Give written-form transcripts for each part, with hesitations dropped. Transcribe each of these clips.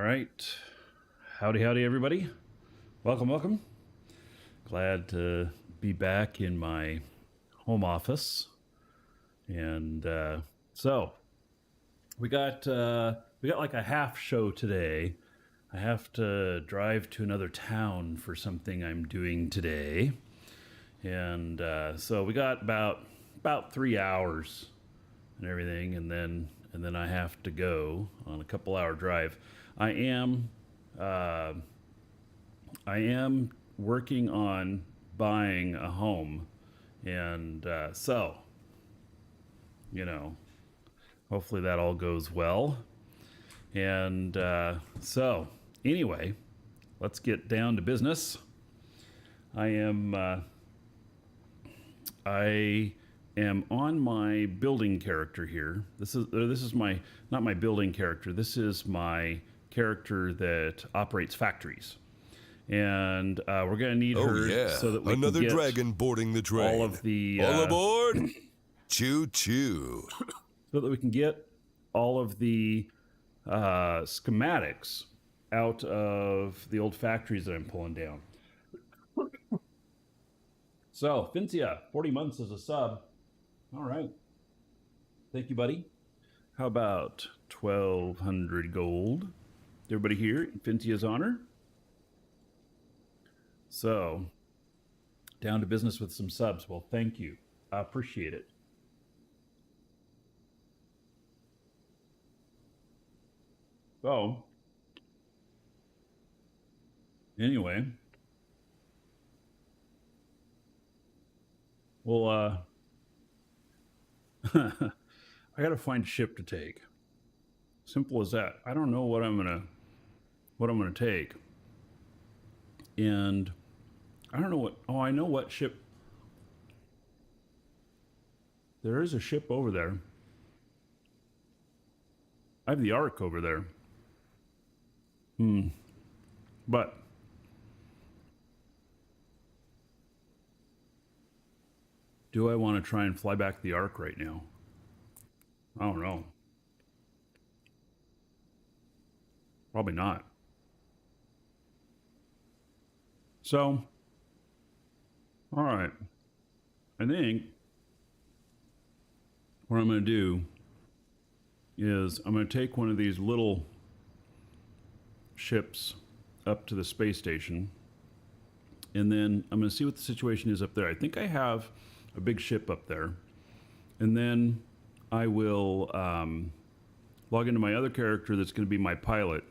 right. Howdy, everybody. Welcome. Glad to be back in my home office. And so we got like a half show today. I have to drive to another town for something I'm doing today. And so we got about 3 hours and everything, and then I have to go on a couple-hour drive. I am working on buying a home, and so hopefully that all goes well. And so anyway, let's get down to business. I am on my building character here. This is my, not my building character. This is my character that operates factories. And we're going to need her so that we another can get dragon boarding the train. all of the all aboard. Choo choo. So that we can get all of the schematics out of the old factories that I'm pulling down. So, Fincia, 40 months as a sub. All right. Thank you, buddy. How about 1,200 gold? Everybody here in Fincia's honor. So, down to business with some subs. Well, thank you. I appreciate it. So, anyway, well, I gotta find a ship to take. Simple as that. I don't know what I'm gonna take, and I don't know what. Oh, I know what ship. There is a ship over there. I have the Ark over there. But do I want to try and fly back the Ark right now? I don't know. Probably not. So, all right. I think what I'm going to do is I'm going to take one of these little ships up to the space station, and then I'm going to see what the situation is up there. I think I have a big ship up there, and then I will log into my other character that's going to be my pilot,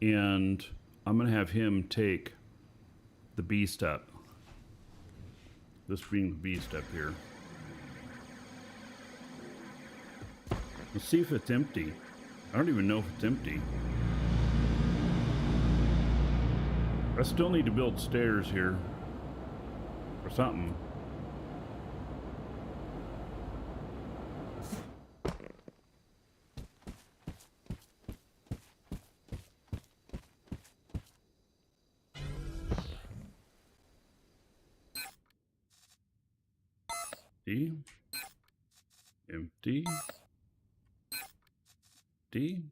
and I'm going to have him take the beast up. This being the beast up here. Let's see if it's empty. I don't even know if it's empty. I still need to build stairs here or something. Empty. D.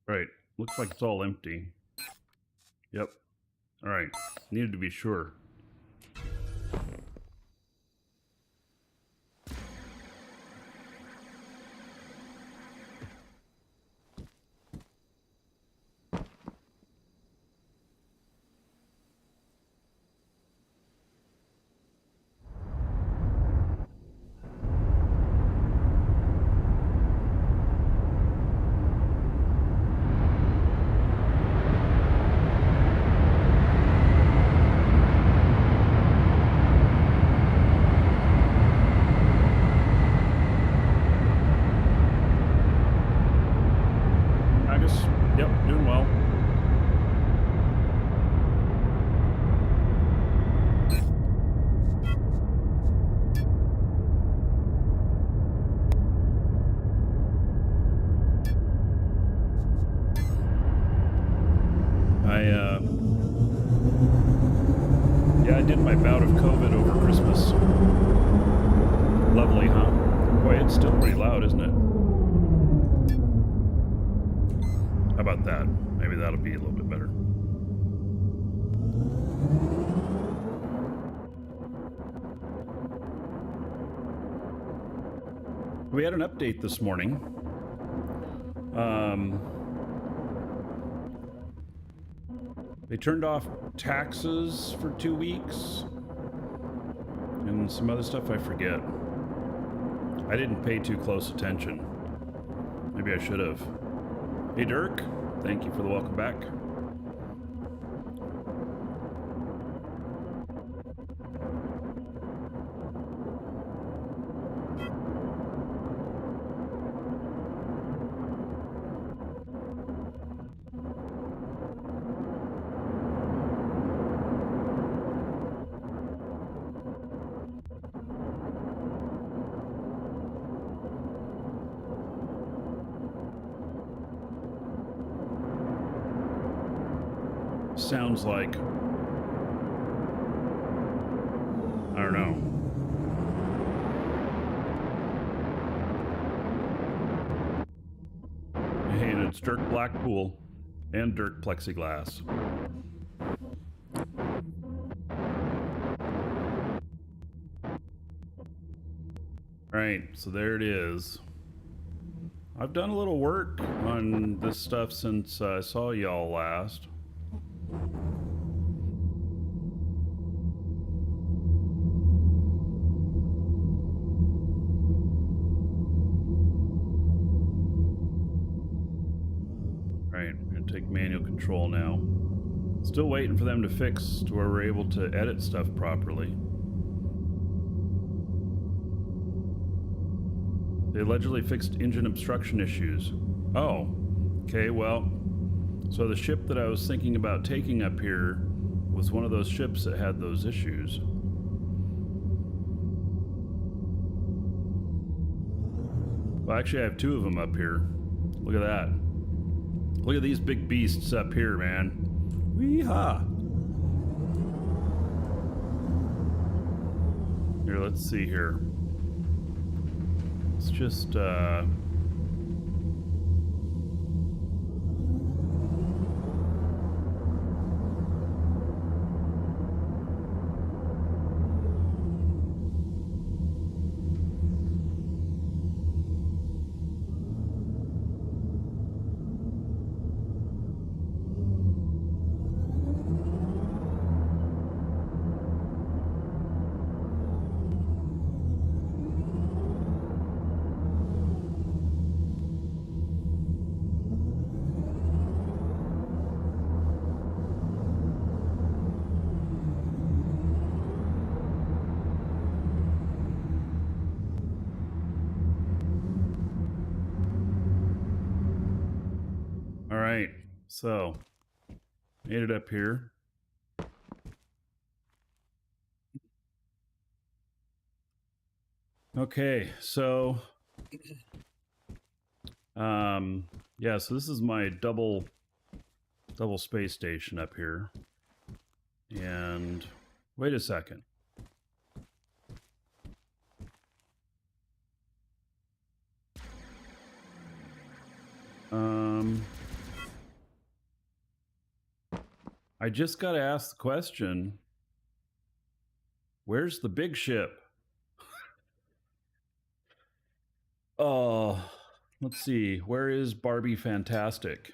Right, looks like it's all empty. Yep. All right, needed to be sure. Yep, doing well. I did my bout of COVID over Christmas. Lovely, huh? Boy, it's still pretty loud, isn't it? How about that? Maybe that'll be a little bit better. We had an update this morning. They turned off taxes for 2 weeks and some other stuff I forget. I didn't pay too close attention. Maybe I should have. Hey Dirk, thank you for the welcome back. Sounds like, I don't know. Hey, and it's Dirk Blackpool and Dirk Plexiglass. Right, so there it is. I've done a little work on this stuff since I saw y'all last. Right, I'm gonna take manual control now. Still waiting for them to fix to where we're able to edit stuff properly. They allegedly fixed engine obstruction issues. Oh, okay, well, so the ship that I was thinking about taking up here was one of those ships that had those issues. Well, actually, I have two of them up here. Look at that. Look at these big beasts up here, man. Wee-ha! Here, let's see here. Let's just, all right, so made it up here. Okay, so yeah, so this is my double space station up here. And wait a second. I just got to ask the question, where's the big ship? Let's see, where is Barbie Fantastic?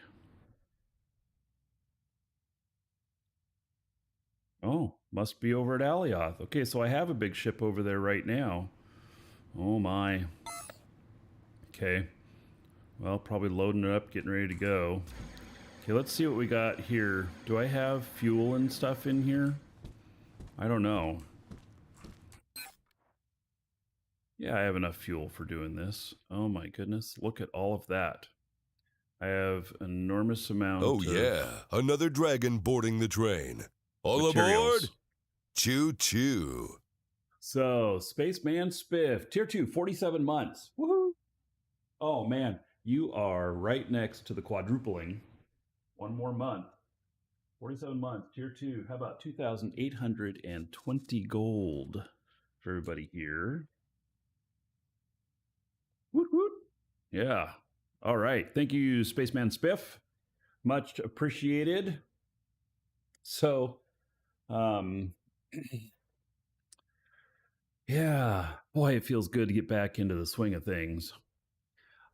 Oh, must be over at Alioth. Okay, so I have a big ship over there right now. Oh my. Okay. Well, probably loading it up, getting ready to go. Okay, let's see what we got here. Do I have fuel and stuff in here? I don't know. Yeah, I have enough fuel for doing this. Oh my goodness, look at all of that. I have an enormous amount Oh, of yeah. Another dragon boarding the train. All materials. aboard? Choo choo. So, Spaceman Spiff, Tier 2, 47 months. Woohoo! Oh man, you are right next to the quadrupling. One more month. 47 months, Tier 2. How about 2,820 gold for everybody here? Yeah. All right. Thank you, Spaceman Spiff. Much appreciated. So, um, yeah, boy, it feels good to get back into the swing of things.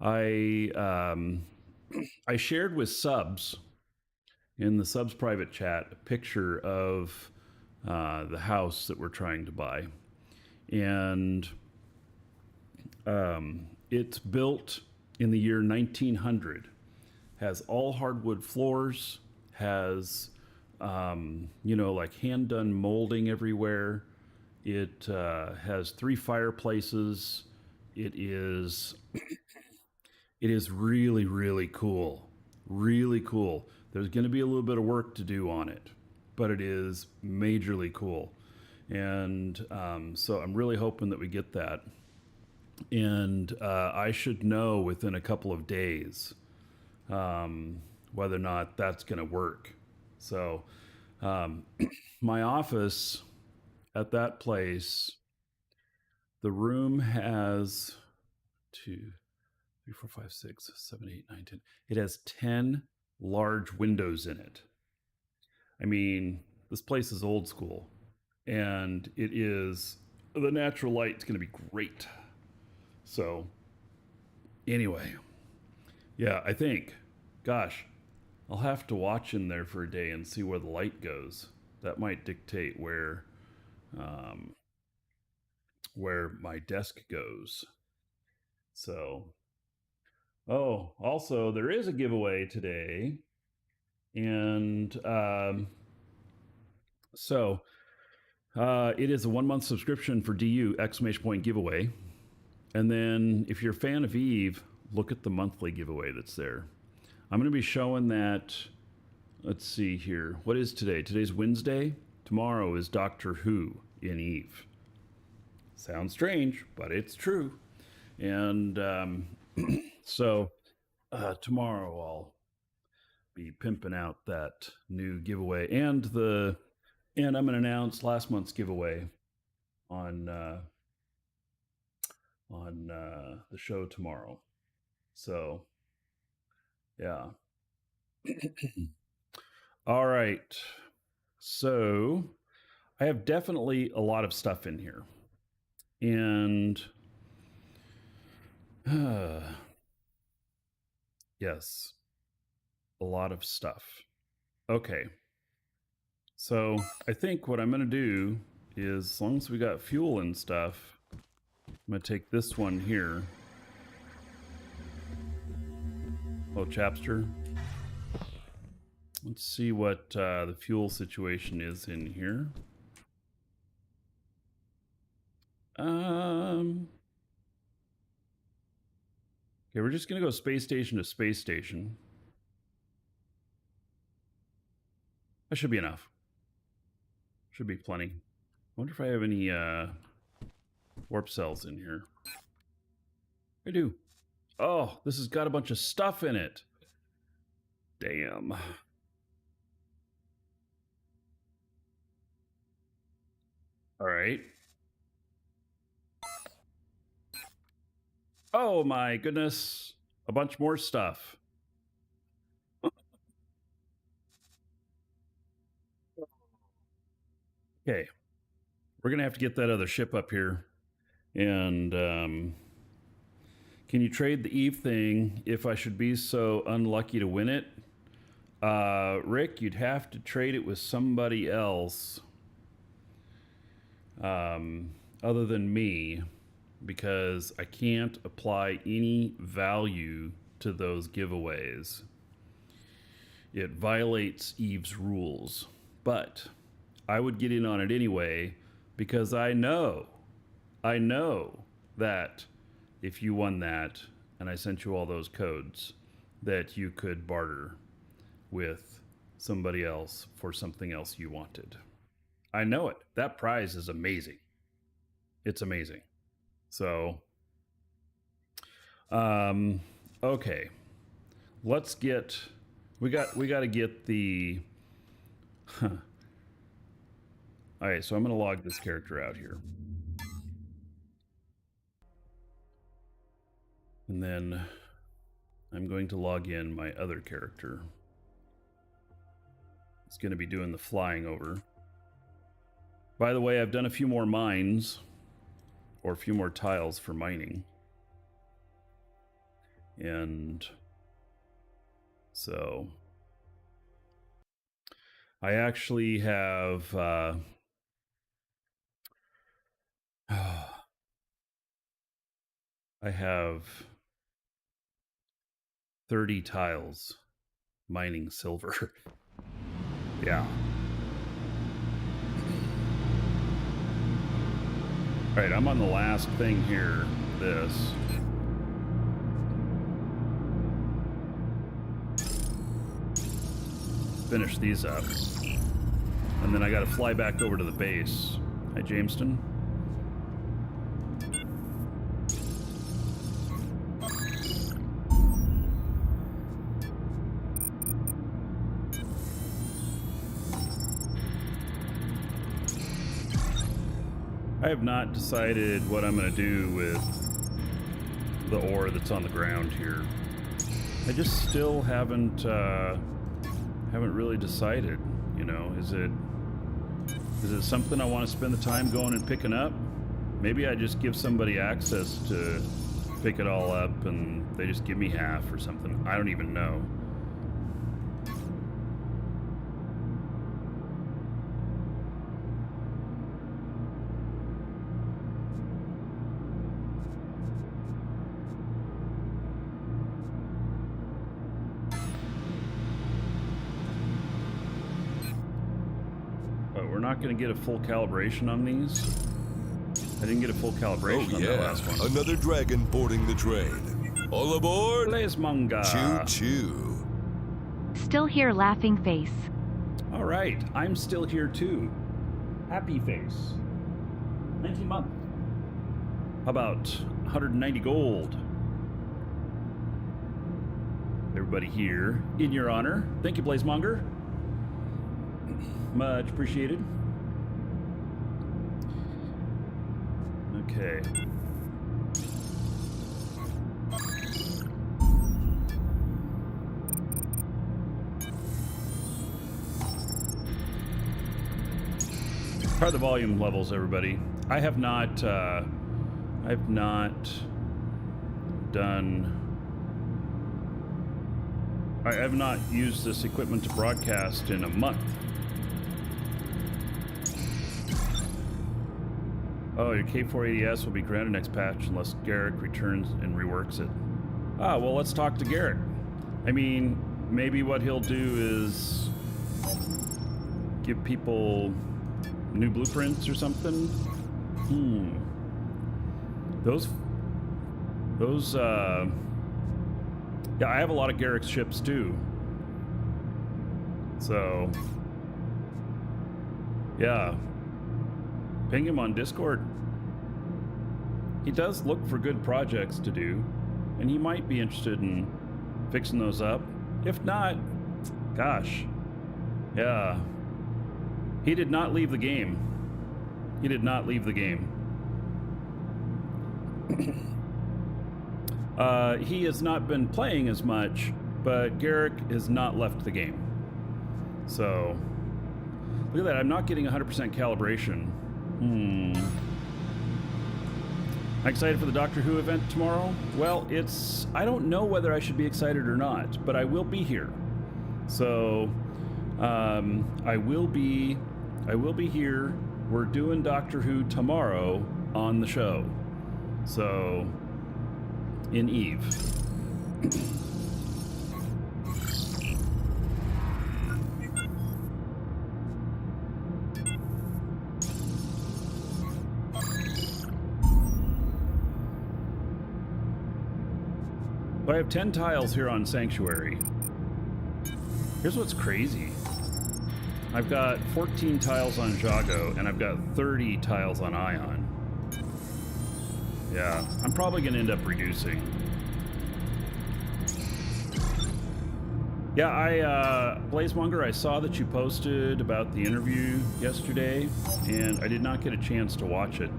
I I shared with subs in the subs private chat a picture of the house that we're trying to buy, and it's built in the year 1900. Has all hardwood floors. Has like hand done molding everywhere. It has 3 fireplaces. It is it is really really cool, really cool. There's going to be a little bit of work to do on it, but it is majorly cool, and so I'm really hoping that we get that. And I should know within a couple of days whether or not that's going to work. So um, my office at that place, the room has two, three, four, five, six, seven, eight, nine, 10. It has 10 large windows in it. I mean, this place is old school, and it is the natural light's going to be great. So, anyway, yeah, I think, gosh, I'll have to watch in there for a day and see where the light goes. That might dictate um, where my desk goes. So, oh, also there is a giveaway today, and so it is a 1 month subscription for DU exclamation point giveaway, and then if you're a fan of Eve, look at the monthly giveaway that's there. I'm going to be showing that. Let's see here. What is today? Today's Wednesday. Tomorrow is Doctor Who in Eve. Sounds strange, but it's true. And so tomorrow I'll be pimping out that new giveaway and I'm going to announce last month's giveaway on the show tomorrow. So yeah. All right. So I have definitely a lot of stuff in here, and yes, a lot of stuff. Okay. So I think what I'm going to do is, as long as we got fuel and stuff, I'm going to take this one here. Oh, Chapster. Let's see what the fuel situation is in here. Okay, we're just going to go space station to space station. That should be enough. Should be plenty. I wonder if I have any warp cells in here. I do. Oh, this has got a bunch of stuff in it. Damn. All right. Oh my goodness. A bunch more stuff. Okay. We're going to have to get that other ship up here. And can you trade the Eve thing if I should be so unlucky to win it? Rick, you'd have to trade it with somebody else other than me, because I can't apply any value to those giveaways. It violates Eve's rules. But I would get in on it anyway, because I know that if you won that and I sent you all those codes, that you could barter with somebody else for something else you wanted. I know it. That prize is amazing. It's amazing. So, okay, let's get. We got to get the. All right, so I'm going to log this character out here, and then I'm going to log in my other character. It's going to be doing the flying over. By the way, I've done a few more mines, or a few more tiles for mining. And so I actually have I have 30 tiles mining silver. Yeah. All right, I'm on the last thing here. This. Finish these up. And then I got to fly back over to the base. Hi, Jamestown. I have not decided what I'm going to do with the ore that's on the ground here. I just still haven't really decided, you know. Is it something I want to spend the time going and picking up? Maybe I just give somebody access to pick it all up and they just give me half or something. I don't even know. Not going to get a full calibration on these. I didn't get a full calibration on that last one. Another dragon boarding the train. All aboard! Blazemonger. Choo-choo. Still here, laughing face. All right, I'm still here too. Happy face. 19 month. How about 190 gold? Everybody here, in your honor. Thank you, Blazemonger. Much appreciated. Okay. How are the volume levels, everybody? I have not used this equipment to broadcast in a month. Oh, your K480S will be grounded next patch unless Garrick returns and reworks it. Ah, well, let's talk to Garrick. I mean, maybe what he'll do is give people new blueprints or something. Yeah, I have a lot of Garrick's ships too. So, yeah. Ping him on Discord. He does look for good projects to do, and he might be interested in fixing those up. If not, gosh, yeah. He did not leave the game. He did not leave the game. He has not been playing as much, but Garrick has not left the game. So, look at that. I'm not getting 100% calibration. I'm excited for the Doctor Who event tomorrow. Well, I don't know whether I should be excited or not, but I will be here. So, I will be here. We're doing Doctor Who tomorrow on the show. So, in Eve. I have 10 tiles here on Sanctuary. Here's what's crazy. I've got 14 tiles on Jago, and I've got 30 tiles on Ion. Yeah, I'm probably going to end up reducing. Yeah, Blazemonger, I saw that you posted about the interview yesterday, and I did not get a chance to watch it.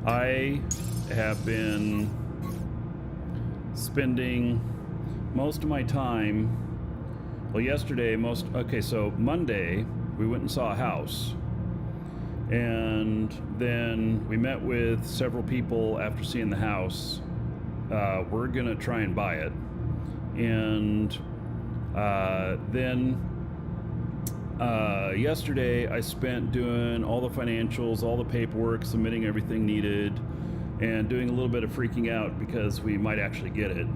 I have been spending most of my time, well, yesterday, so Monday, we went and saw a house. And then we met with several people after seeing the house. We're going to try and buy it. And then yesterday I spent doing all the financials, all the paperwork, submitting everything needed, and doing a little bit of freaking out because we might actually get it.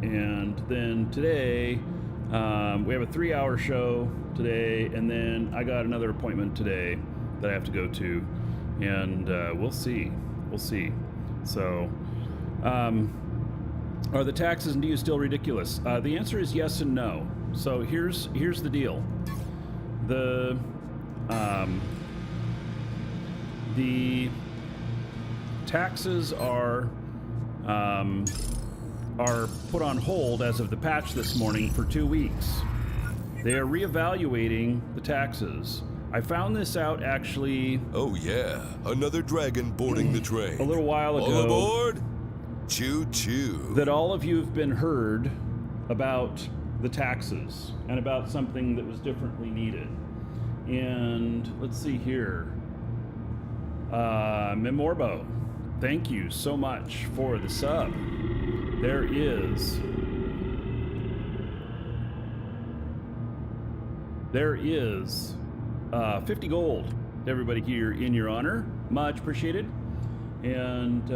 And then today, we have a 3-hour show today, and then I got another appointment today that I have to go to, and we'll see. So, are the taxes and dues still ridiculous? The answer is yes and no. So here's the deal. The taxes are put on hold as of the patch this morning for 2 weeks. They are reevaluating the taxes. I found this out actually. Oh yeah, another dragon boarding the train. A little while ago. All aboard! Choo choo. That all of you have been heard about the taxes and about something that was differently needed. And let's see here. Memorbo, thank you so much for the sub. There is 50 gold to everybody here in your honor. Much appreciated. And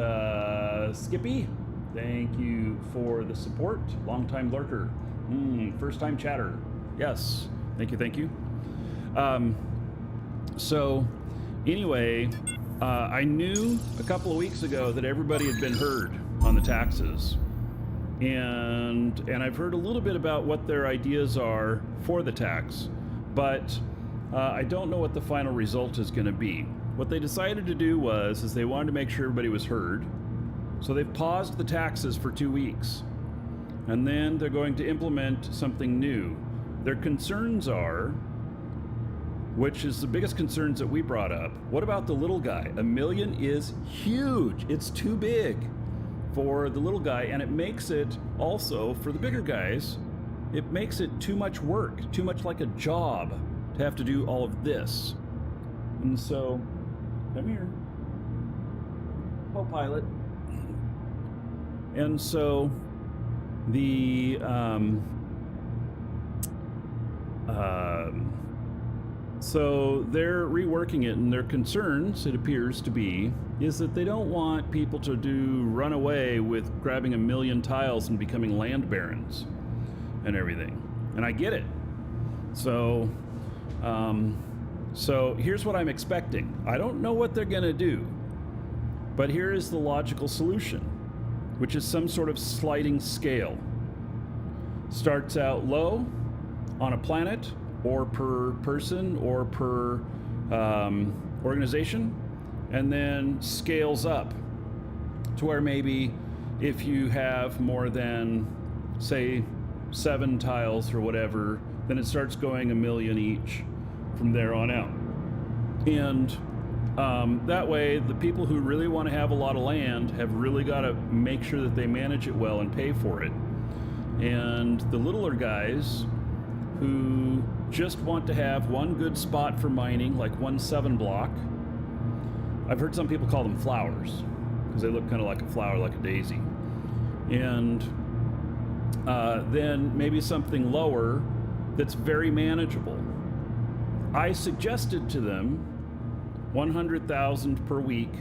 Skippy, thank you for the support. Long-time lurker. First-time chatter. Yes. Thank you. So anyway, I knew a couple of weeks ago that everybody had been heard on the taxes. And I've heard a little bit about what their ideas are for the tax, but I don't know what the final result is going to be. What they decided to do is they wanted to make sure everybody was heard. So they've paused the taxes for 2 weeks. And then they're going to implement something new. Their concerns are, which is the biggest concerns that we brought up, what about the little guy? $1 million is huge. It's too big for the little guy, and it makes it also, for the bigger guys, it makes it too much work, too much like a job to have to do all of this. And so, come here, co-pilot. And so so they're reworking it, and their concerns, it appears to be, is that they don't want people to run away with grabbing 1 million tiles and becoming land barons and everything. And I get it. So here's what I'm expecting. I don't know what they're gonna do, but here is the logical solution, which is some sort of sliding scale. Starts out low on a planet, or per person, or per organization, and then scales up to where maybe if you have more than, say, 7 tiles or whatever, then it starts going 1 million each from there on out. And that way, the people who really want to have a lot of land have really got to make sure that they manage it well and pay for it. And the littler guys who just want to have one good spot for mining, like 1 7 block. I've heard some people call them flowers because they look kind of like a flower, like a daisy. And then maybe something lower that's very manageable. I suggested to them 100,000 per week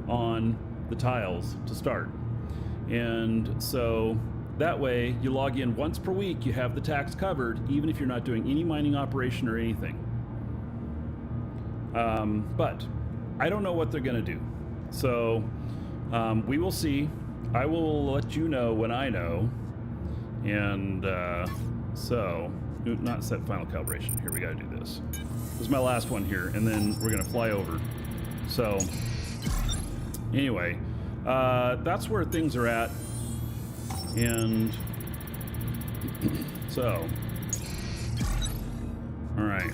on the tiles to start. And so that way you log in once per week, you have the tax covered, even if you're not doing any mining operation or anything. But I don't know what they're gonna do. So we will see. I will let you know when I know. And so, not set final calibration. Here, we gotta do this. This is my last one here, and then we're gonna fly over. So anyway, that's where things are at. And so, all right.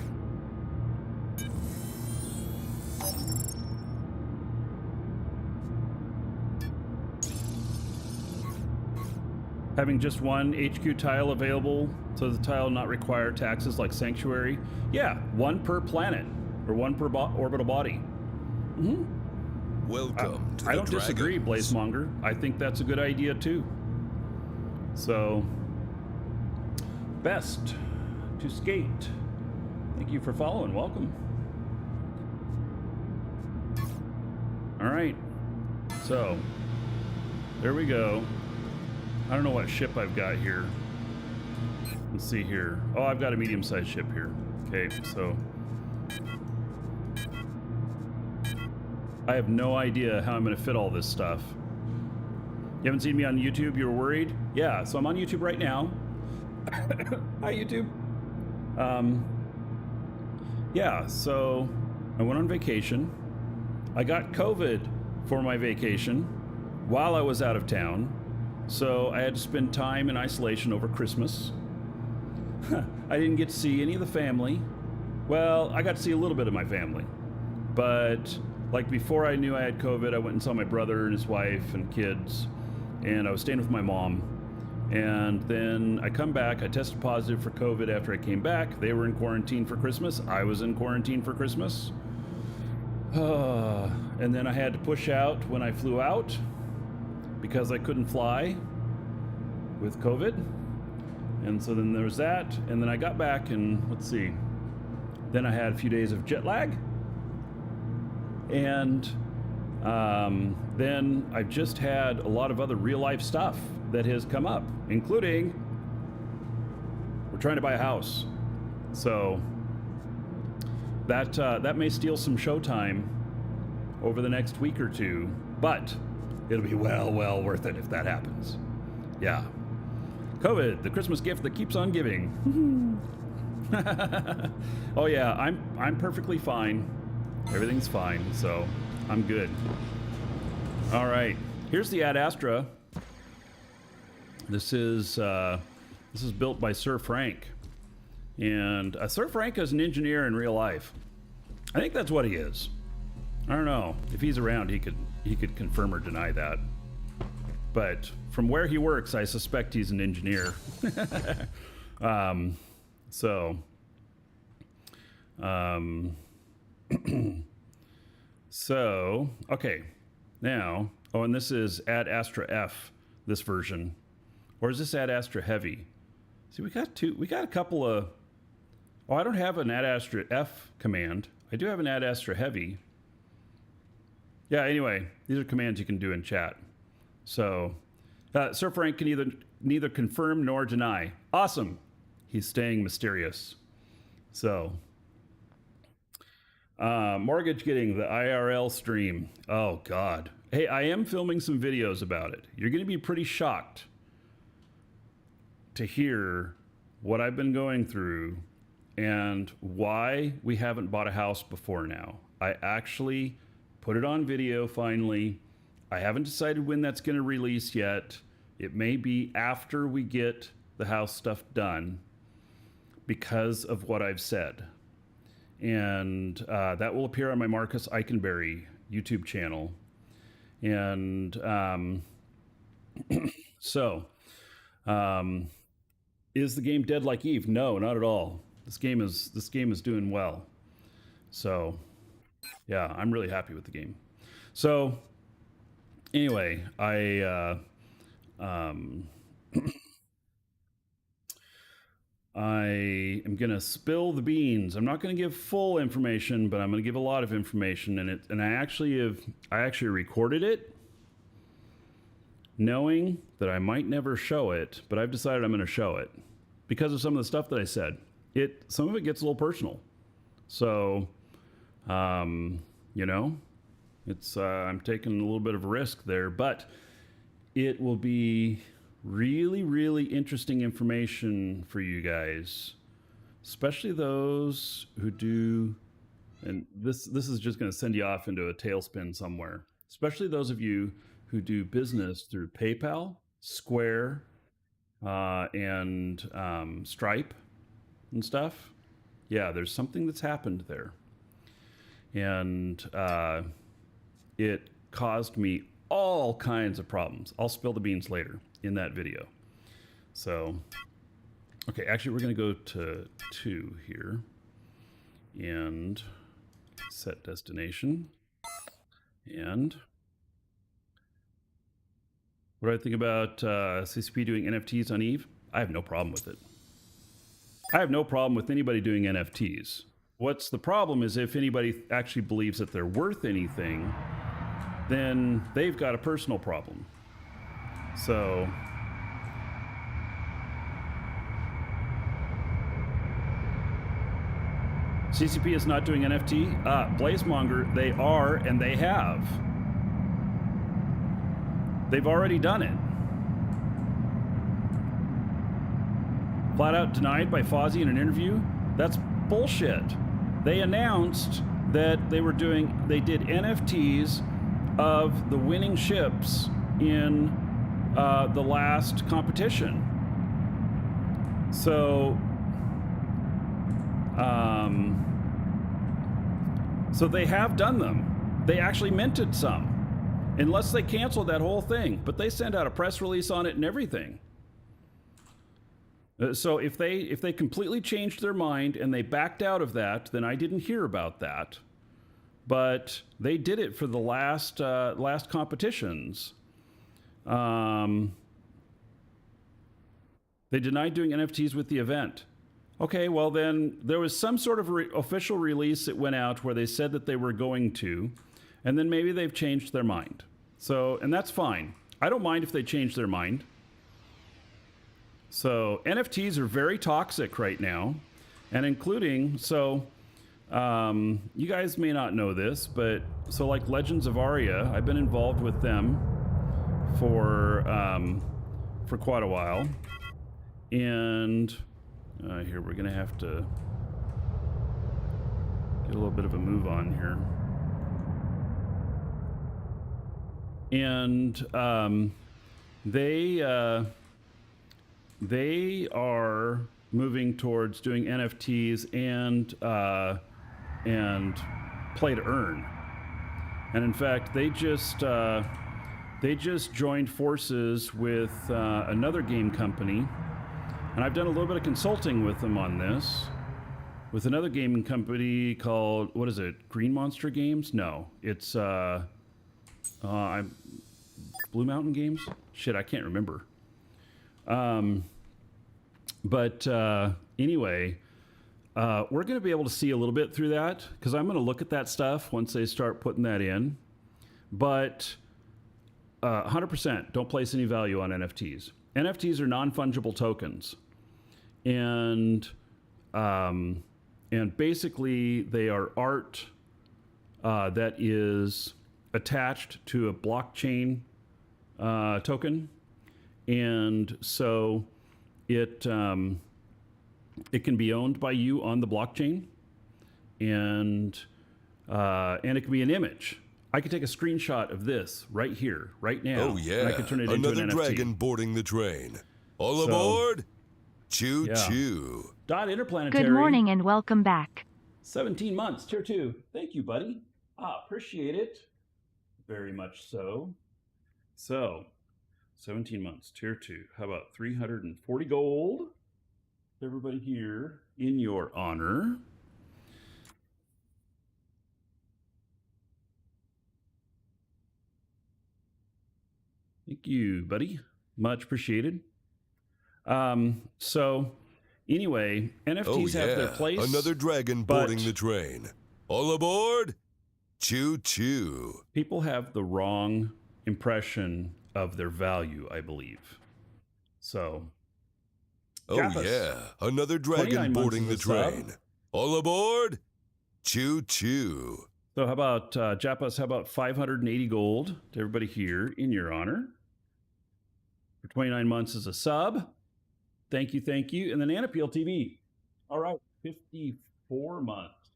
Having just one HQ tile available, so the tile not require taxes like Sanctuary. Yeah, one per planet, or one per orbital body. Welcome to I the don't disagree, Dragons. Blazemonger. I think that's a good idea too. So, best to skate. Thank you for following. Welcome. All right. So, there we go. I don't know what ship I've got here. Let's see here. Oh, I've got a medium-sized ship here. Okay, so I have no idea how I'm going to fit all this stuff. You haven't seen me on YouTube? You were worried? Yeah, so I'm on YouTube right now. Hi, YouTube. Yeah, so I went on vacation. I got COVID for my vacation while I was out of town. So I had to spend time in isolation over Christmas. I didn't get to see any of the family. Well, I got to see a little bit of my family. But like before I knew I had COVID, I went and saw my brother and his wife and kids. And I was staying with my mom. And then I come back, I tested positive for COVID after I came back. They were in quarantine for Christmas. I was in quarantine for Christmas. And then I had to push out when I flew out because I couldn't fly with COVID. And so then there was that. And then I got back and let's see. Then I had a few days of jet lag. And then I've just had a lot of other real life stuff that has come up, including we're trying to buy a house. So that may steal some showtime over the next week or two, but it'll be well worth it if that happens. Yeah. COVID, the Christmas gift that keeps on giving. Oh yeah, I'm perfectly fine. Everything's fine, so I'm good. All right, here's the Ad Astra. This is built by Sir Frank, and Sir Frank is an engineer in real life. I think that's what he is. I don't know if he's around. He could confirm or deny that. But from where he works, I suspect he's an engineer. So okay, now, oh, and this is Ad Astra F, this version, or is this Ad Astra Heavy? See, we got a couple of. Oh, I don't have an Ad Astra F command. I do have an Ad Astra Heavy. Yeah. Anyway, these are commands you can do in chat. So, Sir Frank can neither confirm nor deny. Awesome. He's staying mysterious. So. Mortgage getting the IRL stream. Oh God. Hey, I am filming some videos about it. You're going to be pretty shocked to hear what I've been going through and why we haven't bought a house before now. I actually put it on video finally. I haven't decided when that's going to release yet. It may be after we get the house stuff done because of what I've said. And that will appear on my Marcus Eikenberry YouTube channel. And is the game dead like Eve? No, not at all. This game is doing well. So yeah, I'm really happy with the game. So anyway, I am gonna spill the beans. I'm not gonna give full information, but I'm gonna give a lot of information. And I actually recorded it, knowing that I might never show it, but I've decided I'm gonna show it because of some of the stuff that I said. Some of it gets a little personal, so I'm taking a little bit of a risk there, but it will be really interesting information for you guys, especially those who do, and this is just going to send you off into a tailspin somewhere, especially those of you who do business through PayPal, Square, and Stripe and stuff. Yeah, there's something that's happened there, and it caused me all kinds of problems. I'll spill the beans later in that video. So, okay, actually, we're going to go to 2 here and set destination. And what do I think about CCP doing NFTs on Eve? I have no problem with it. I have no problem with anybody doing NFTs. What's the problem is if anybody actually believes that they're worth anything, then they've got a personal problem. So, CCP is not doing NFT. Blazemonger, they are, and they have. They've already done it. Flat out denied by Fozzie in an interview. That's bullshit. They announced that they did NFTs of the winning ships in the last competition. So, so they have done them. They actually minted some, unless they canceled that whole thing. But they sent out a press release on it and everything. So if they completely changed their mind and they backed out of that, then I didn't hear about that. But they did it for the last competitions. They denied doing NFTs with the event. Okay, well then there was some sort of official release that went out where they said that they were going to, and then maybe they've changed their mind. So, and that's fine. I don't mind if they change their mind. So NFTs are very toxic right now, and including, so you guys may not know this, but so like Legends of Aria, I've been involved with them for quite a while, and here we're gonna have to get a little bit of a move on here, and they are moving towards doing NFTs and play to earn. And in fact, they just joined forces with another game company, and I've done a little bit of consulting with them on this, with another gaming company called, what is it, Green Monster Games? No, it's Blue Mountain Games? Shit, I can't remember. But anyway, we're going to be able to see a little bit through that, because I'm going to look at that stuff once they start putting that in. But 100% don't place any value on NFTs. NFTs are non-fungible tokens, and basically they are art that is attached to a blockchain token, and so it can be owned by you on the blockchain, and it can be an image. I could take a screenshot of this right here, right now. Oh yeah, and I could turn it into an another NFT. dragon boarding the train. All aboard! Choo choo. Dot Interplanetary. Good morning and welcome back. 17 months, tier 2. Thank you, buddy. Appreciate it. Very much so. So, 17 months, tier 2. How about 340 gold? Everybody here in your honor. Thank you, buddy. Much appreciated. So, anyway, NFTs have their place. Another dragon boarding the train. All aboard! Choo choo. People have the wrong impression of their value, I believe. So, oh Jappus, yeah, another dragon boarding the train. All aboard! Choo choo. So how about Jappus? How about 580 gold to everybody here in your honor for 29 months as a sub? Thank you, thank you. And then Anapeel TV. All right, 54 months.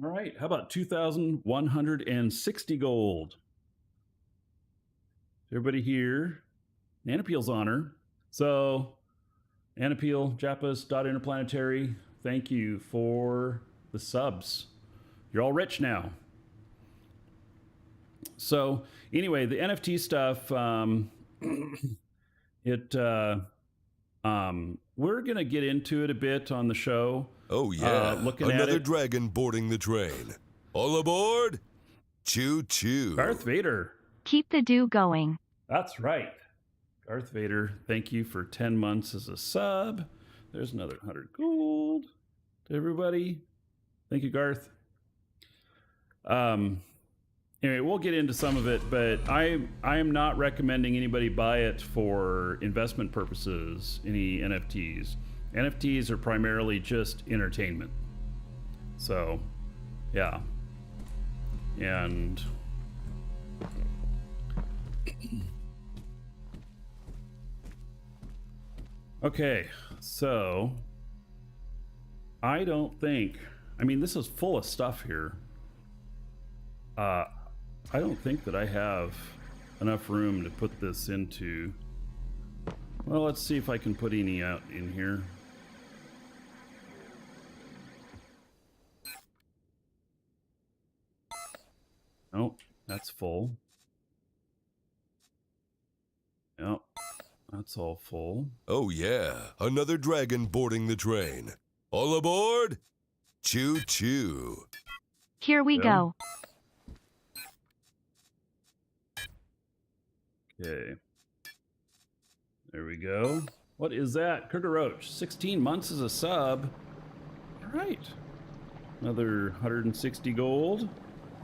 All right, how about 2,160 gold? Everybody here, Anapeel's honor. So, Anapeel, Jappus, Dot Interplanetary, thank you for the subs. You're all rich now. So, anyway, the NFT stuff, we're gonna get into it a bit on the show. Oh yeah, looking at another it. dragon boarding the train. All aboard! Choo choo. Darth Vader. Keep the do going. That's right. Darth Vader, thank you for 10 months as a sub. There's another 100 gold to everybody. Thank you, Garth. Anyway, we'll get into some of it, but I am not recommending anybody buy it for investment purposes, any NFTs. NFTs are primarily just entertainment. So, yeah. And okay, so I don't think, I mean, this is full of stuff here. I don't think that I have enough room to put this into. Well, let's see if I can put any out in here. Nope, that's full. Yep, that's all full. Oh yeah, another dragon boarding the train. All aboard! Choo choo. Here we go. Okay. There we go. What is that? Critter Roach, 16 months as a sub. All right. Another 160 gold.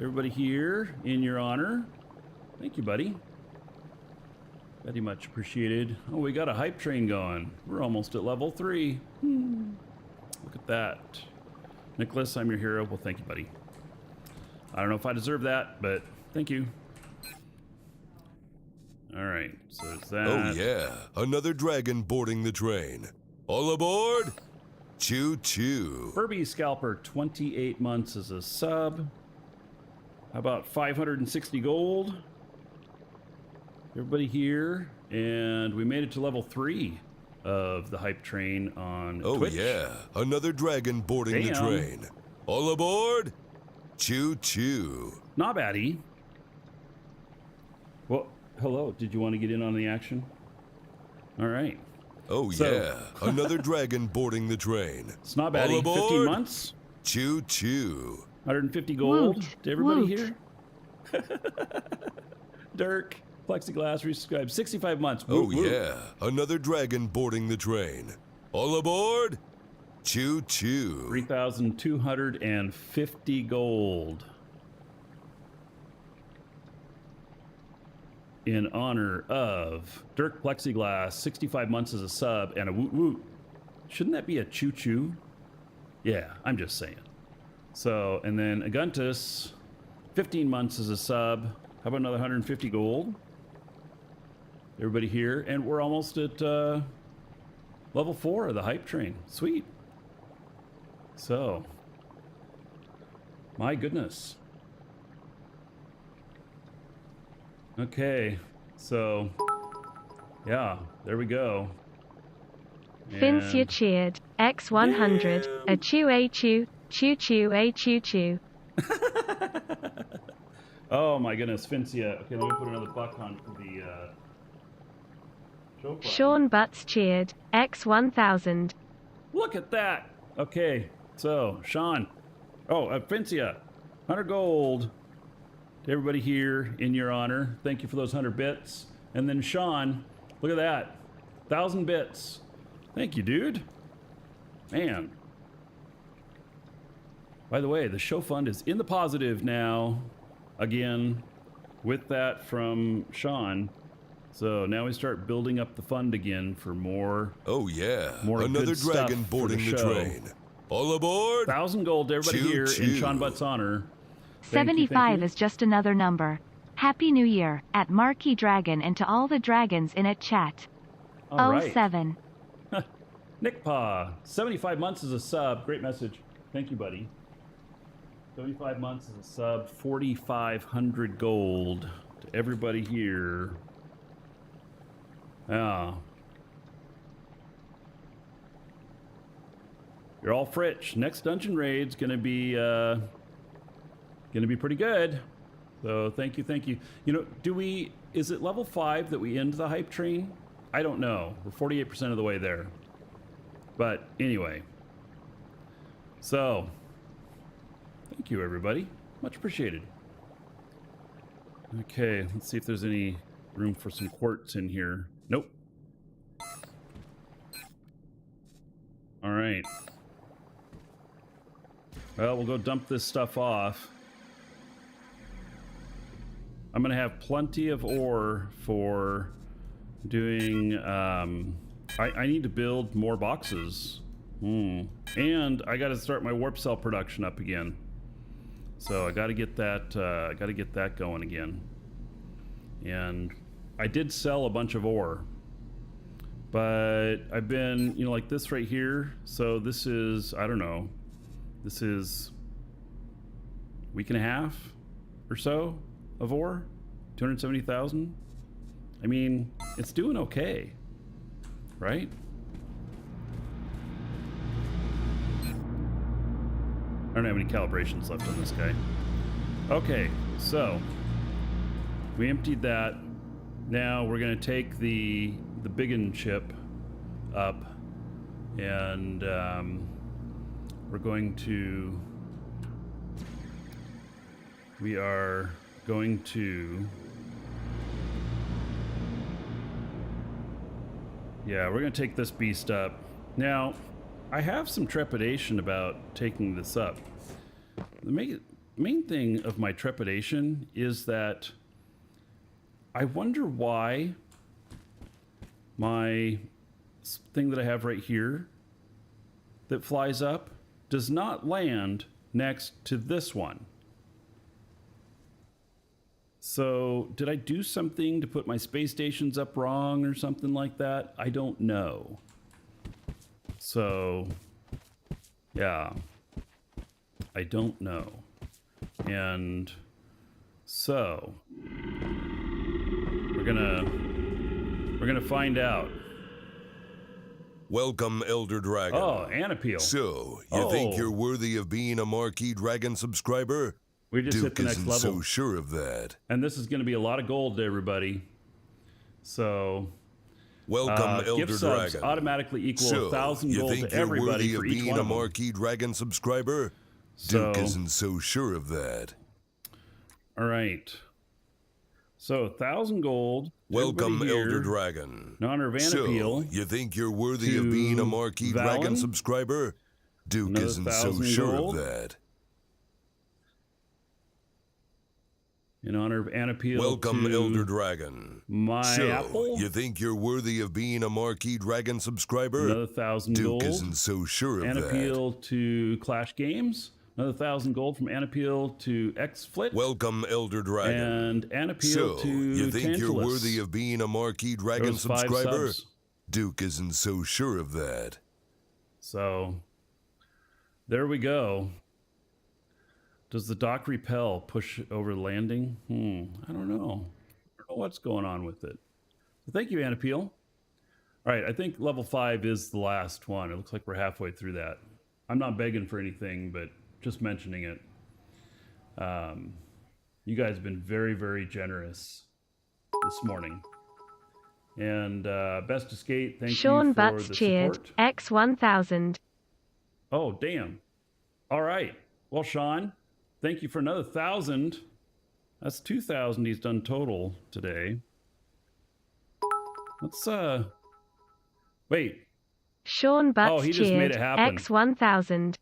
Everybody here in your honor. Thank you, buddy. Very much appreciated. Oh, we got a hype train going. We're almost at level 3. Look at that. Nicholas, I'm your hero. Well, thank you, buddy. I don't know if I deserve that, but thank you. All right, so there's that. Oh yeah, another dragon boarding the train. All aboard! Choo choo. Furby Scalper, 28 months as a sub. How about 560 gold? Everybody here, and we made it to level 3 of the hype train on Twitch. Oh yeah, another dragon boarding the train. All aboard! Choo choo. Not baddie. Well, hello. Did you want to get in on the action? All right. Oh yeah, another dragon boarding the train. It's not baddie. 15 months. Choo choo. 150 gold Woot, to everybody woot. here. Dirk, Plexiglass, resubscribe. 65 months. Oh Woot, woot. yeah, another dragon boarding the train. All aboard! Choo choo. 3,250 gold. In honor of Dirk Plexiglass, 65 months as a sub, and a woot woot. Shouldn't that be a choo choo? Yeah, I'm just saying. So, and then Aguntus, 15 months as a sub. How about another 150 gold? Everybody here, and we're almost at level 4 of the hype train. Sweet. So, my goodness. Okay, so yeah, there we go. Fincia cheered. X100. A chew a chew. Chew chew a chew chew. Oh my goodness, Fincia. Okay, let me put another buck on for the show button. Sean Butts cheered. X1000. Look at that. Okay, so Sean. Oh, Fincia. 100 gold. To everybody here in your honor. Thank you for those 100 bits. And then Sean, look at that. 1,000 bits. Thank you, dude. Man. By the way, the show fund is in the positive now. Again, with that from Sean. So now we start building up the fund again for more. Oh yeah, more another good stuff dragon for boarding the show. train. All aboard! 1,000 gold to everybody Choo here choo. in Sean Butt's honor. Thank you, 75 you. is just another number. Happy New Year, at Marquee Dragon and to all the dragons in it chat. All right. 07. Nick Pa, 75 months as a sub. Great message. Thank you, buddy. 75 months as a sub, 4,500 gold to everybody here. Yeah. You're all Fritch. Next dungeon raid's gonna be pretty good. So thank you, thank you. You know, is it level 5 that we end the hype train? I don't know. We're 48% of the way there. But anyway. So, thank you, everybody. Much appreciated. Okay, let's see if there's any room for some quartz in here. Nope. All right. Well, we'll go dump this stuff off. I'm going to have plenty of ore for doing... I need to build more boxes. And I got to start my warp cell production up again. So I got to get that going again. And I did sell a bunch of ore. But I've been, you know, like this right here. So this is, I don't know. This is a week and a half or so of ore. 270,000. I mean, it's doing okay. Right? I don't have any calibrations left on this guy. Okay, so we emptied that. Now we're going to take the biggin chip up, and we are going to, yeah, we're going to take this beast up. Now, I have some trepidation about taking this up. The main thing of my trepidation is that I wonder why my thing that I have right here that flies up does not land next to this one. So did I do something to put my space stations up wrong or something like that? I don't know. So, yeah, I don't know. And so we're gonna find out. Welcome, Elder Dragon. Oh, Anapeel. So, you think you're worthy of being a Marquee Dragon subscriber? We just hit Duke the next isn't level. so sure of that. And this is going to be a lot of gold to everybody. So, Welcome, Elder gift subs Dragon. automatically equal So, 1,000 you gold think to you're everybody worthy for of each being one a of them. Marquee Dragon subscriber? So, Duke isn't so sure of that. All right. So 1,000 gold. Welcome, everybody here, Elder Dragon. in honor of So, Anapeel. you think you're worthy of to being a Marquee Dragon Valen. subscriber? Duke Another isn't so 1,000 sure gold. of that. In honor of Anapeel. Welcome, to Elder Dragon. My So, apple. you think you're worthy of being a Marquee Dragon subscriber? Another 1,000 Duke gold. isn't so sure of that. Anapeel to Clash Games. Another 1,000 gold from Anapeel to XFlit. Welcome, Elder Dragon. And Anapeel So, to you think you're Tantalus. worthy of being a Marquee Dragon Those 5 subscriber? subs. Duke isn't so sure of that. So, there we go. Does the dock repel push over landing? I don't know. I don't know what's going on with it. So thank you, Anapeel. All right, I think level 5 is the last one. It looks like we're halfway through that. I'm not begging for anything, but just mentioning it. You guys have been very, very generous this morning. And Best Escape, thank Sean you for Butts the cheered. support. X1000. Oh, damn. All right. Well, Sean, thank you for another 1,000. That's 2,000 he's done total today. Let's, wait. Sean Butts he just made cheered. it happen. X1000.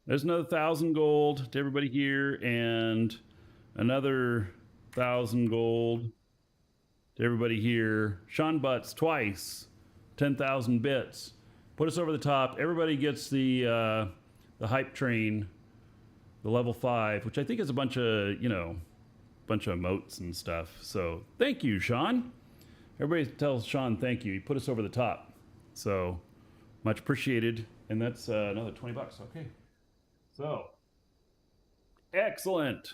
There's another 1,000 gold to everybody here, and another 1,000 gold to everybody here. Sean Butts twice, 10,000 bits. Put us over the top. Everybody gets the hype train, the level 5, which I think is a bunch of, bunch of emotes and stuff. So thank you, Sean. Everybody tells Sean thank you. He put us over the top. So much appreciated. And that's another 20 bucks. Okay. So, excellent.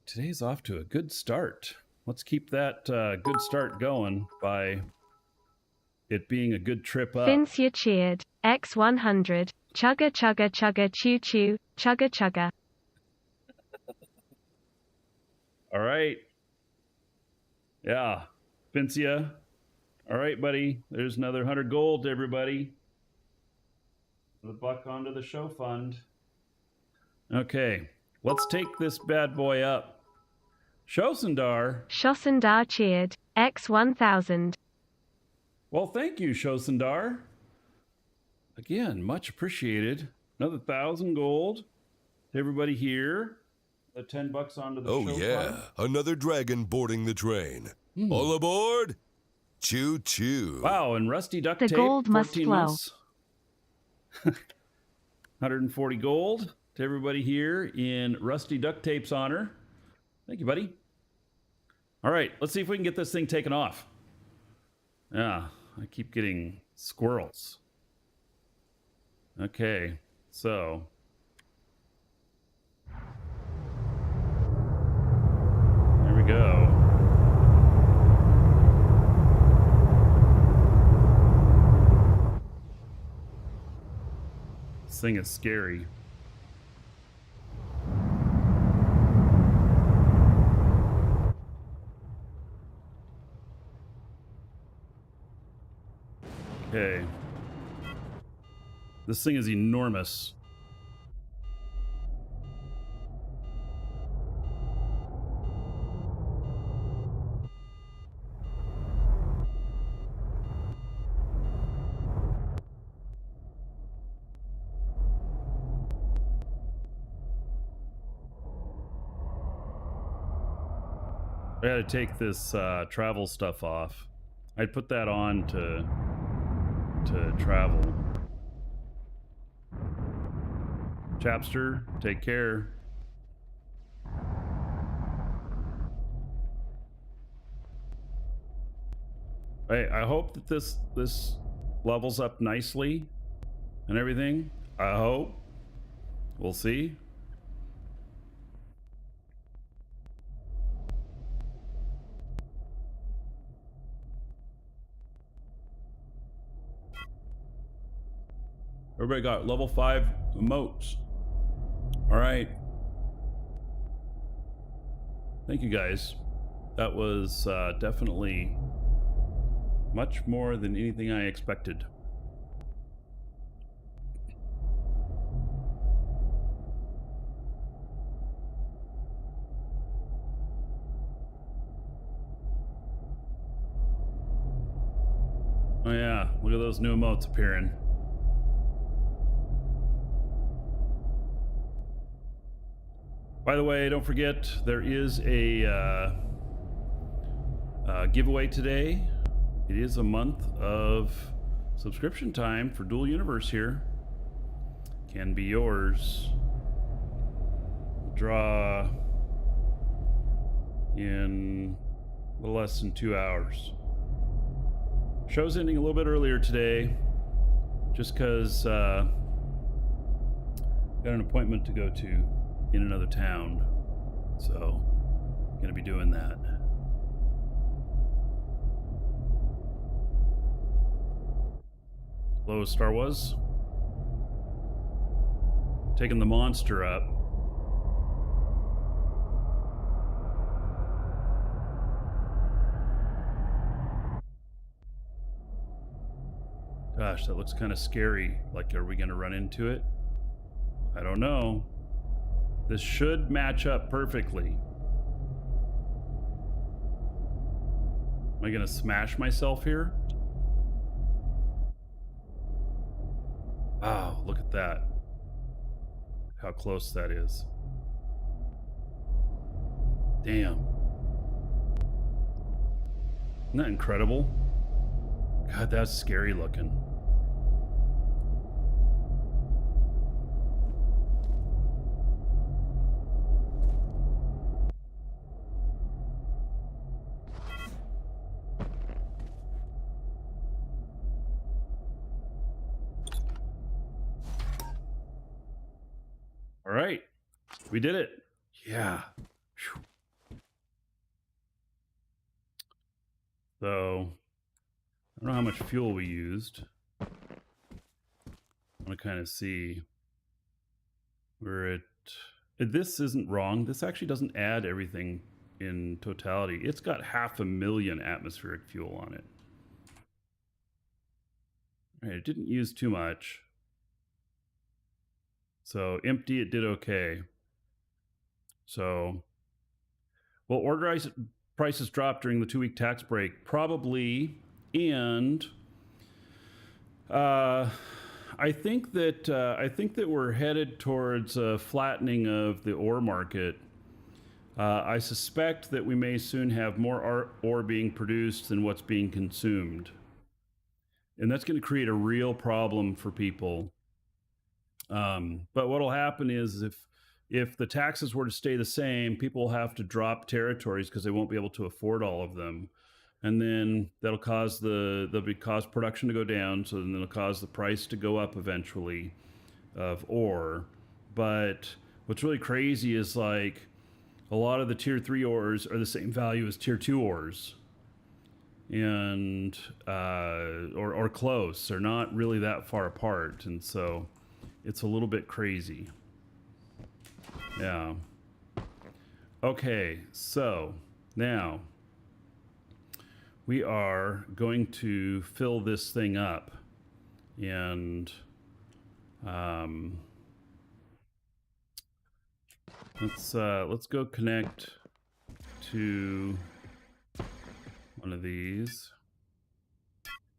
Today's off to a good start. Let's keep that good start going by it being a good trip up. Fincia cheered. X100. Chugga chugga chugga choo choo. Chugga chugga. All right. Yeah. Vincia. All right, buddy. There's another 100 gold to everybody. The buck onto the show fund. Okay, let's take this bad boy up. Shosendar. Shosendar cheered. X1000. Well, thank you, Shosendar. Again, much appreciated. Another 1,000 gold to everybody here. The $10 onto the show Oh, yeah. fund. Another dragon boarding the train. All aboard? Choo choo. Wow, and Rusty Duct The Tape, gold must 14 flow. months. 140 gold to everybody here in Rusty Duct Tape's honor. Thank you, buddy. All right, let's see if we can get this thing taken off. Yeah, I keep getting squirrels. Okay, so. There we go. This thing is scary. Okay. This thing is enormous. I gotta take this travel stuff off. I'd put that on to travel. Chapster, take care. Hey, I hope that this levels up nicely and everything. I hope. We'll see. Everybody got level 5 emotes. All right. Thank you guys. That was definitely much more than anything I expected. Oh yeah, look at those new emotes appearing. By the way, don't forget, there is a giveaway today. It is a month of subscription time for Dual Universe here. Can be yours. Draw in a little less than 2 hours. Show's ending a little bit earlier today, just because got an appointment to go to in another town, so gonna be doing that. Hello, Star Wars. Taking the monster up. Gosh, that looks kind of scary. Like, are we gonna run into it? I don't know. This should match up perfectly. Am I gonna smash myself here? Wow, look at that. How close that is. Damn. Isn't that incredible? God, that's scary looking. All right, we did it. Yeah. Whew. So, I don't know how much fuel we used. I want to kind of see where this isn't wrong. This actually doesn't add everything in totality. It's got 500,000 atmospheric fuel on it. All right, it didn't use too much. So empty, it did okay. So, well, order prices dropped during the 2-week tax break, probably, and I think that we're headed towards a flattening of the ore market. I suspect that we may soon have more ore being produced than what's being consumed, and that's going to create a real problem for people. But what'll happen is if the taxes were to stay the same, people will have to drop territories because they won't be able to afford all of them, and then that'll cause production to go down. So then it'll cause the price to go up eventually of ore. But what's really crazy is like a lot of the tier 3 ores are the same value as tier 2 ores, and or close. They're not really that far apart, and so it's a little bit crazy. Yeah. Okay, so now we are going to fill this thing up, and let's go connect to one of these.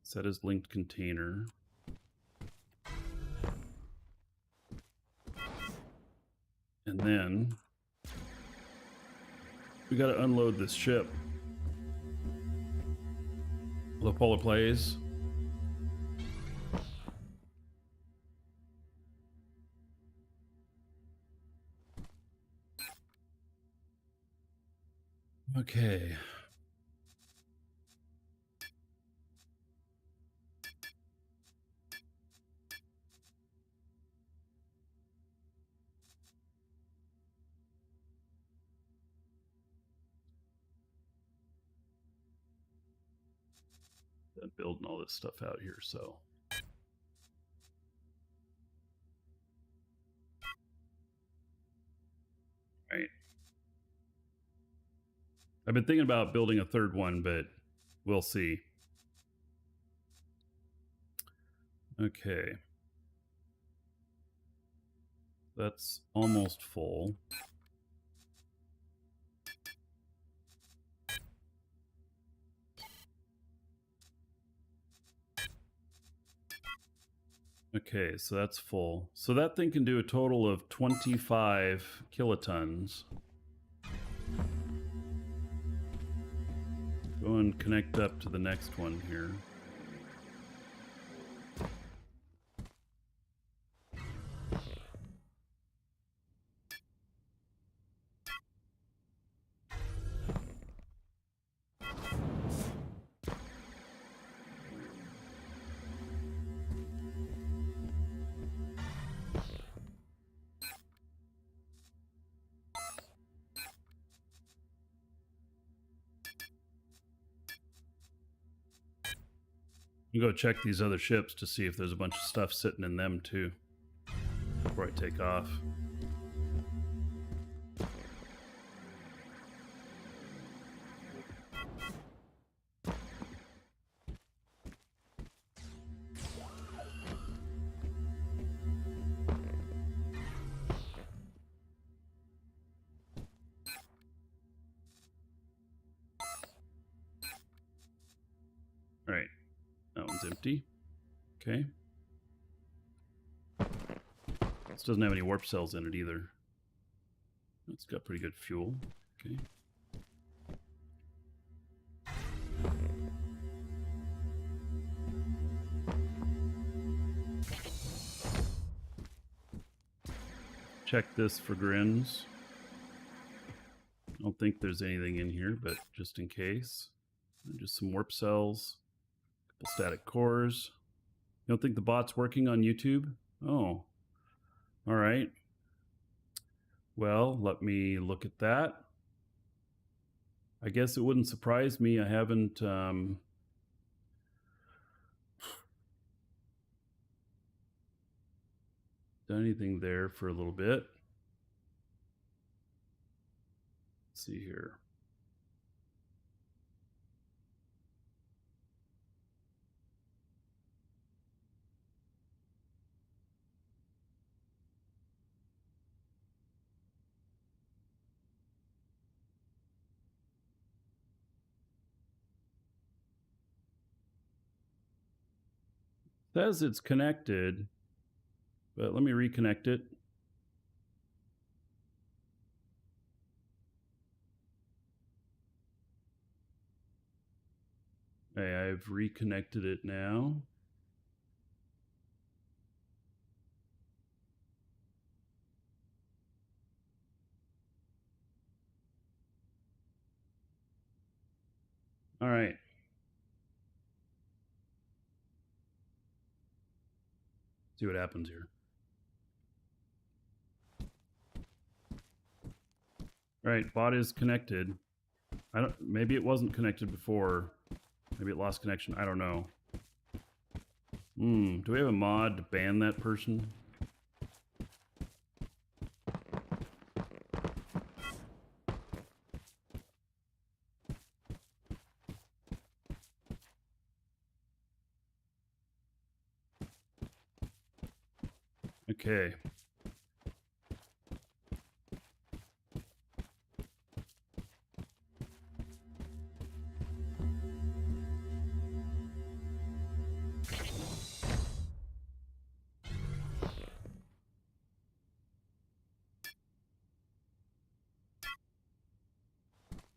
Set as linked container. And then we got to unload this ship. The polar plays. Okay. I'm building all this stuff out here, so. Right. I've been thinking about building a third one, but we'll see. Okay. That's almost full. Okay, so that's full. So that thing can do a total of 25 kilotons. Go and connect up to the next one here. You go check these other ships to see if there's a bunch of stuff sitting in them too before I take off. All right, that one's empty. Okay. This doesn't have any warp cells in it either. It's got pretty good fuel. Okay. Check this for grins. I don't think there's anything in here, but just in case. Just some warp cells, a couple static cores. You don't think the bot's working on YouTube? Oh, all right. Well, let me look at that. I guess it wouldn't surprise me. I haven't done anything there for a little bit. Let's see here. says it's connected, but let me reconnect it. Okay, I've reconnected it now. All right. See what happens here. All right, bot is connected. Maybe it wasn't connected before. Maybe it lost connection. I don't know. Do we have a mod to ban that person? Okay.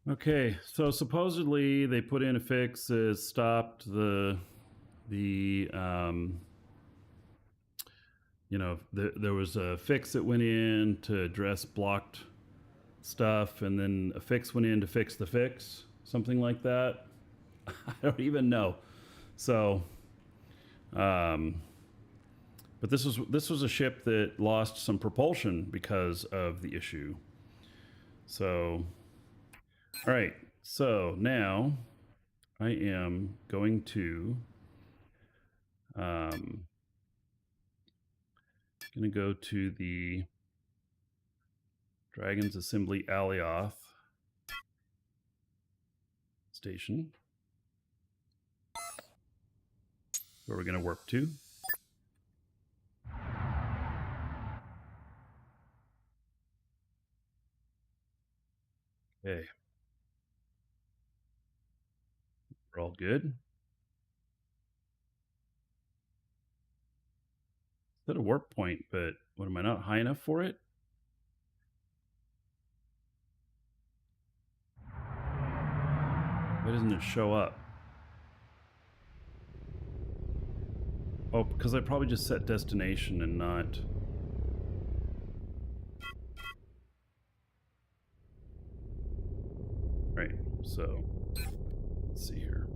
Okay, so supposedly they put in a fix that stopped the there was a fix that went in to address blocked stuff, and then a fix went in to fix the fix, something like that. I don't even know. So, but this was a ship that lost some propulsion because of the issue. So, all right. So now I am going to go to the Dragon's Assembly Alioth station, where we're going to warp to. Okay. We're all good. It's at a warp point, but what, am I not high enough for it? Why doesn't it show up? Oh, because I probably just set destination and not... Right, so let's see here.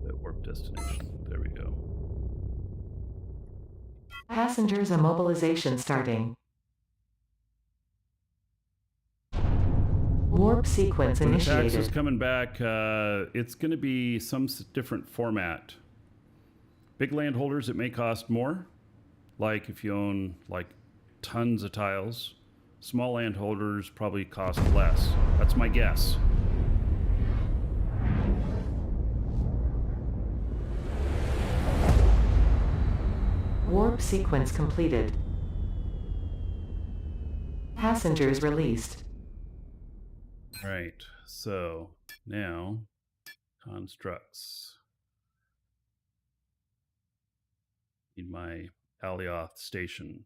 That warp destination. There we go. Passengers immobilization starting. Warp sequence When the tax is initiated. coming back, it's going to be some different format. Big landholders, it may cost more. Like if you own like tons of tiles. Small landholders probably cost less. That's my guess. Warp sequence completed. Passengers released. Right, so now constructs. Need my Alioth station.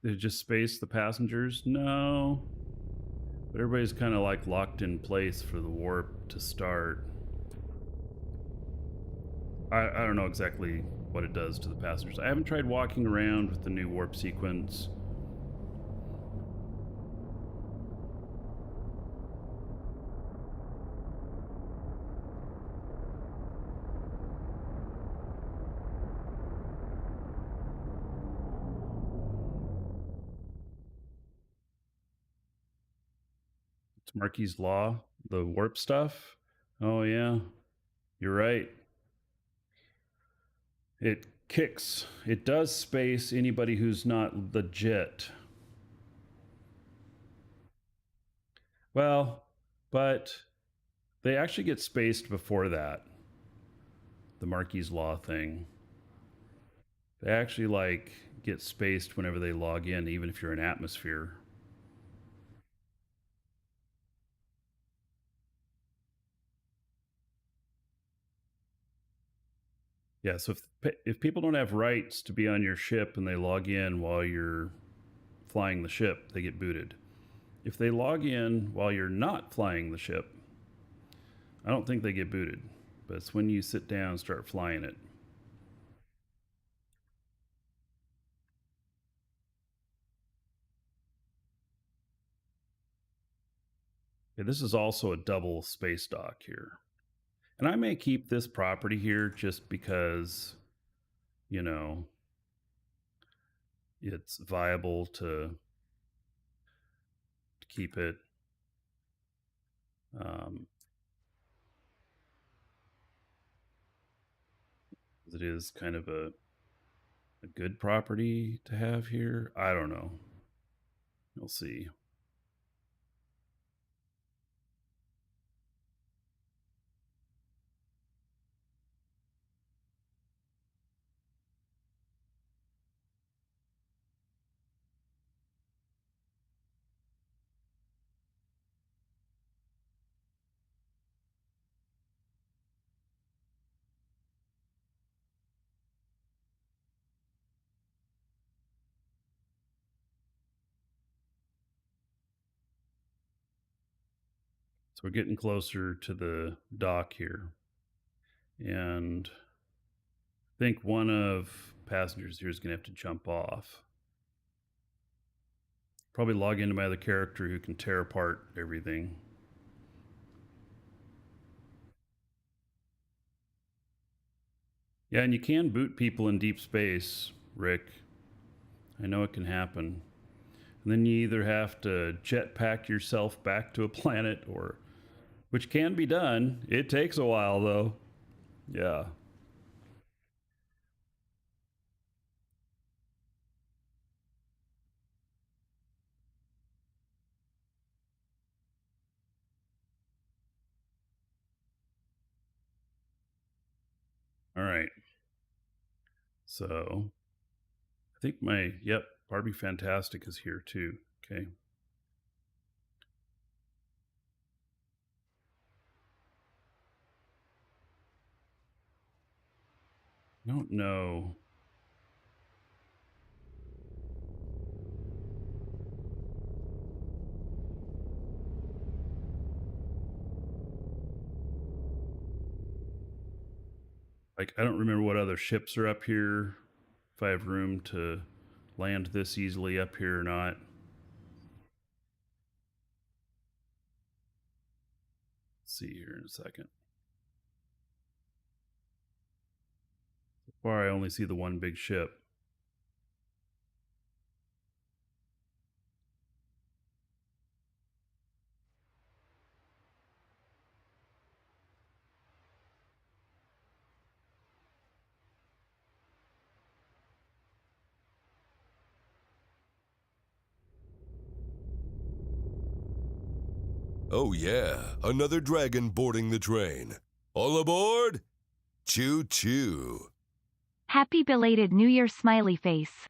Did it just space the passengers? No. But everybody's kind of like locked in place for the warp to start. I don't know exactly what it does to the passengers. I haven't tried walking around with the new warp sequence. Marquis Law, the warp stuff. Oh, yeah. You're right. It kicks. It does space anybody who's not legit. Well, but they actually get spaced before that. The Marquis Law thing. They actually like get spaced whenever they log in, even if you're in atmosphere. Yeah, so if people don't have rights to be on your ship and they log in while you're flying the ship, they get booted. If they log in while you're not flying the ship, I don't think they get booted. But it's when you sit down and start flying it. Okay, this is also a double space dock here. And I may keep this property here just because, you know, it's viable to keep it. It is kind of a good property to have here. I don't know. We'll see. So we're getting closer to the dock here. And I think one of passengers here is going to have to jump off. Probably log into my other character who can tear apart everything. Yeah, and you can boot people in deep space, Rick. I know it can happen. And then you either have to jetpack yourself back to a planet, or which can be done. It takes a while though. Yeah. All right. So I think Barbie Fantastic is here too. Okay. I don't know. Like, I don't remember what other ships are up here. If I have room to land this easily up here or not. Let's see here in a second. So far, I only see the one big ship. Oh yeah, another dragon boarding the train. All aboard? Choo choo. Happy belated New Year smiley face.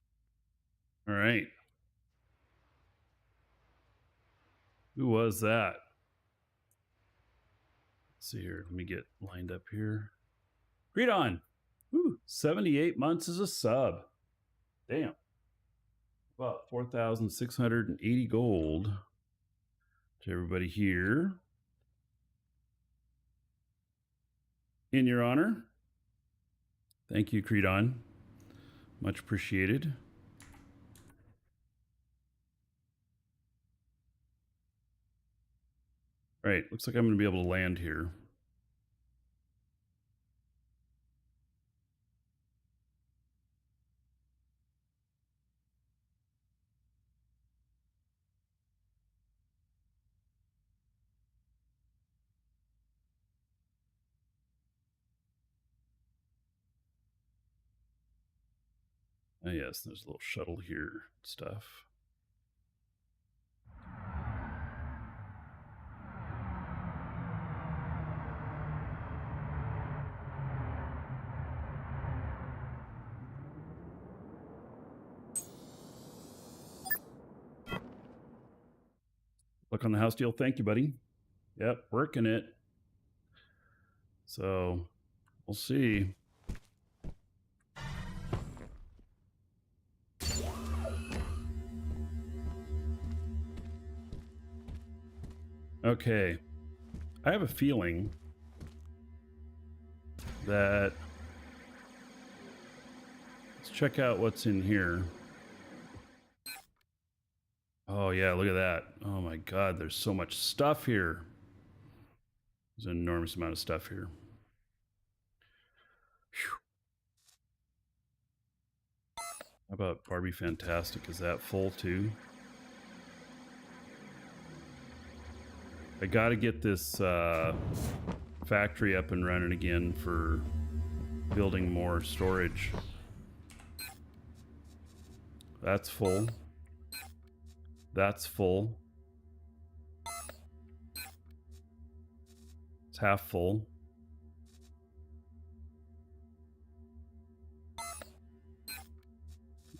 All right. Who was that? Let's see here. Let me get lined up here. Read on. Ooh, 78 months as a sub. Damn. About 4,680 gold to everybody here. In your honor. Thank you, Creedon. Much appreciated. All right, looks like I'm going to be able to land here. Oh, yes, there's a little shuttle here stuff. Look on the house deal. Thank you, buddy. Yep, working it. So we'll see. Okay. I have a feeling that let's check out what's in here. Oh yeah, look at that. Oh my God, there's so much stuff here. There's an enormous amount of stuff here. Whew. How about Barbie Fantastic? Is that full too? I got to get this factory up and running again for building more storage. That's full. That's full. It's half full.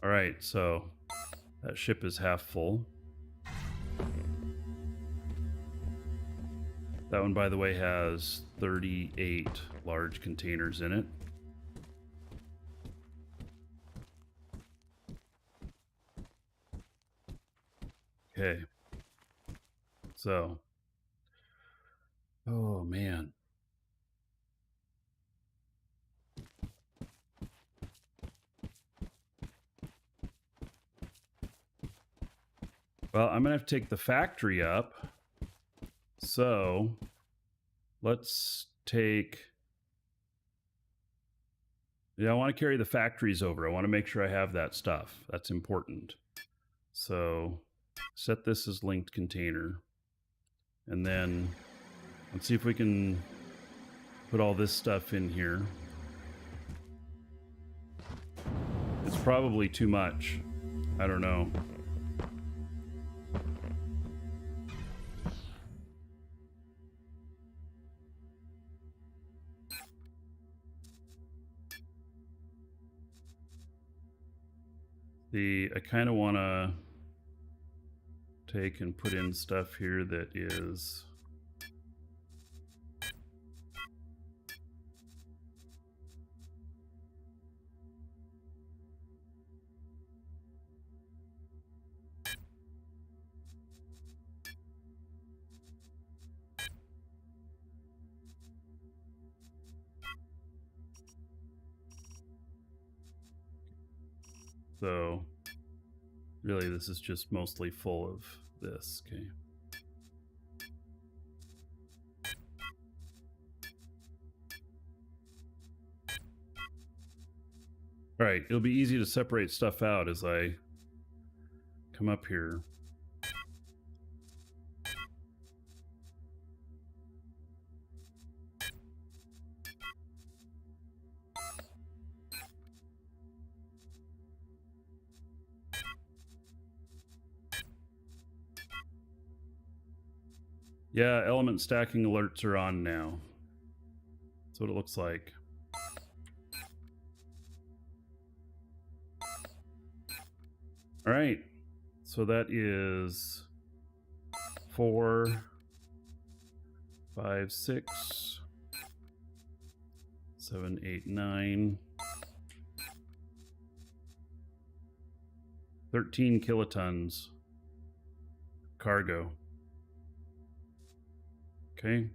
All right, so that ship is half full. That one, by the way, has 38 large containers in it. Okay. So, oh man. Well, I'm gonna have to take the factory up. So let's take, yeah, I want to carry the factories over. I want to make sure I have that stuff. That's important. So set this as linked container. And then let's see if we can put all this stuff in here. It's probably too much. I don't know. I kind of want to take and put in stuff here that is so really this is just mostly full of this. Okay. All right, it'll be easy to separate stuff out as I come up here. Yeah, element stacking alerts are on now. That's what it looks like. All right, so that is 4, 5, 6, 7, 8, 9, 13 kilotons cargo. Okay.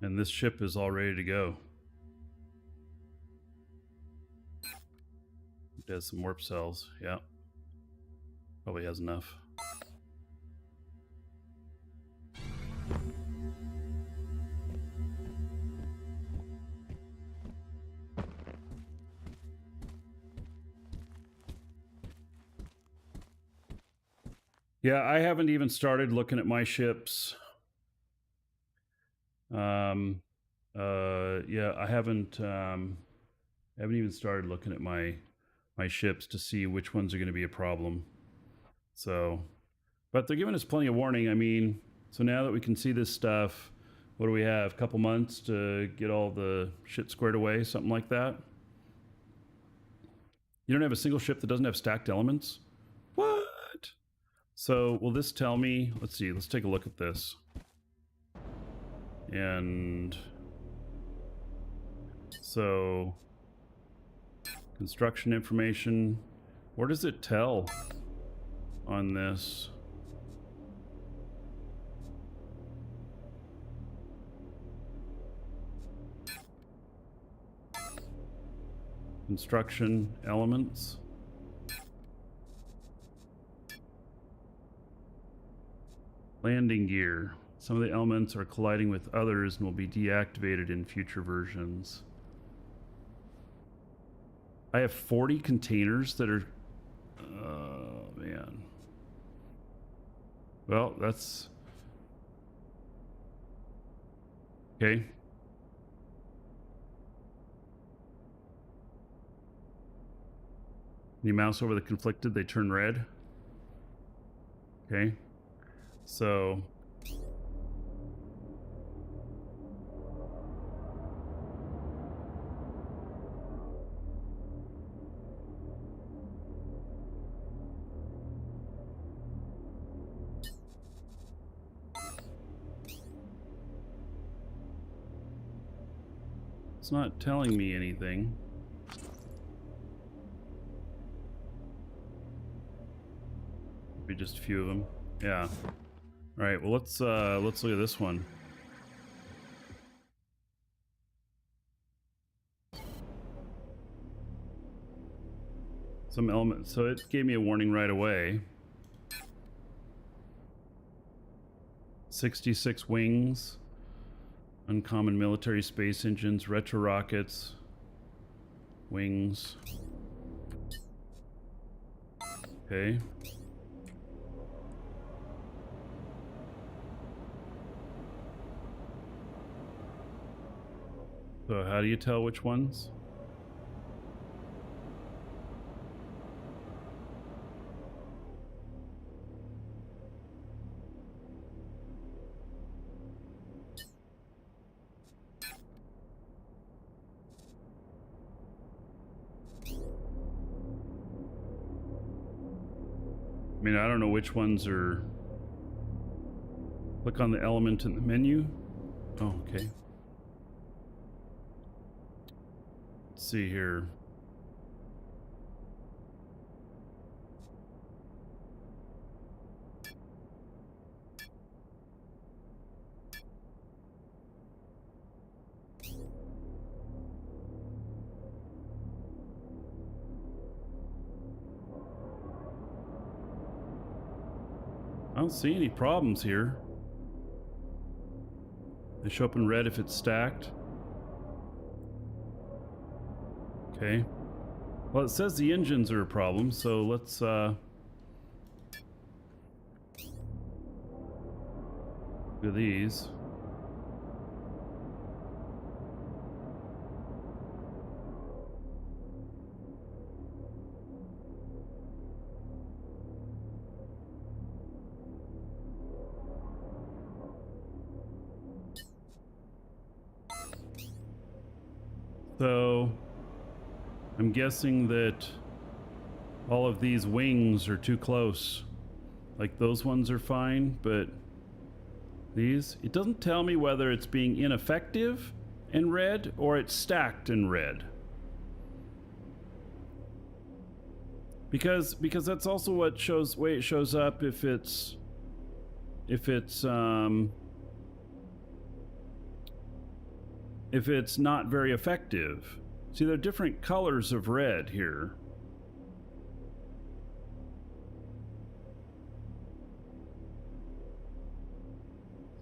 And this ship is all ready to go. It has some warp cells. Yeah. Probably has enough. Yeah, I haven't even started looking at my ships. Yeah, I haven't even started looking at my ships to see which ones are going to be a problem. So, but they're giving us plenty of warning. I mean, so now that we can see this stuff, what do we have? A couple months to get all the shit squared away, something like that. You don't have a single ship that doesn't have stacked elements? What? So will this tell me? Let's see. Let's take a look at this. And so construction information. What does it tell on this? Construction elements. Landing gear. Some of the elements are colliding with others and will be deactivated in future versions. I have 40 containers that are... Oh, man. Well, that's... Okay. When you mouse over the conflicted, they turn red. Okay. So... It's not telling me anything. Maybe just a few of them. Yeah. All right. Well, let's look at this one. Some element. So it gave me a warning right away. 66 wings. Uncommon military space engines, retro rockets, wings. Okay. So how do you tell which ones? I mean, I don't know which ones are... Click on the element in the menu. Oh, okay. Let's see here. I don't see any problems here. They show up in red if it's stacked. Okay. Well, it says the engines are a problem, so let's look at these. So I'm guessing that all of these wings are too close. Like those ones are fine, but these, it doesn't tell me whether it's being ineffective in red or it's stacked in red. Because that's also what shows, way it shows up if it's not very effective. See, there are different colors of red here.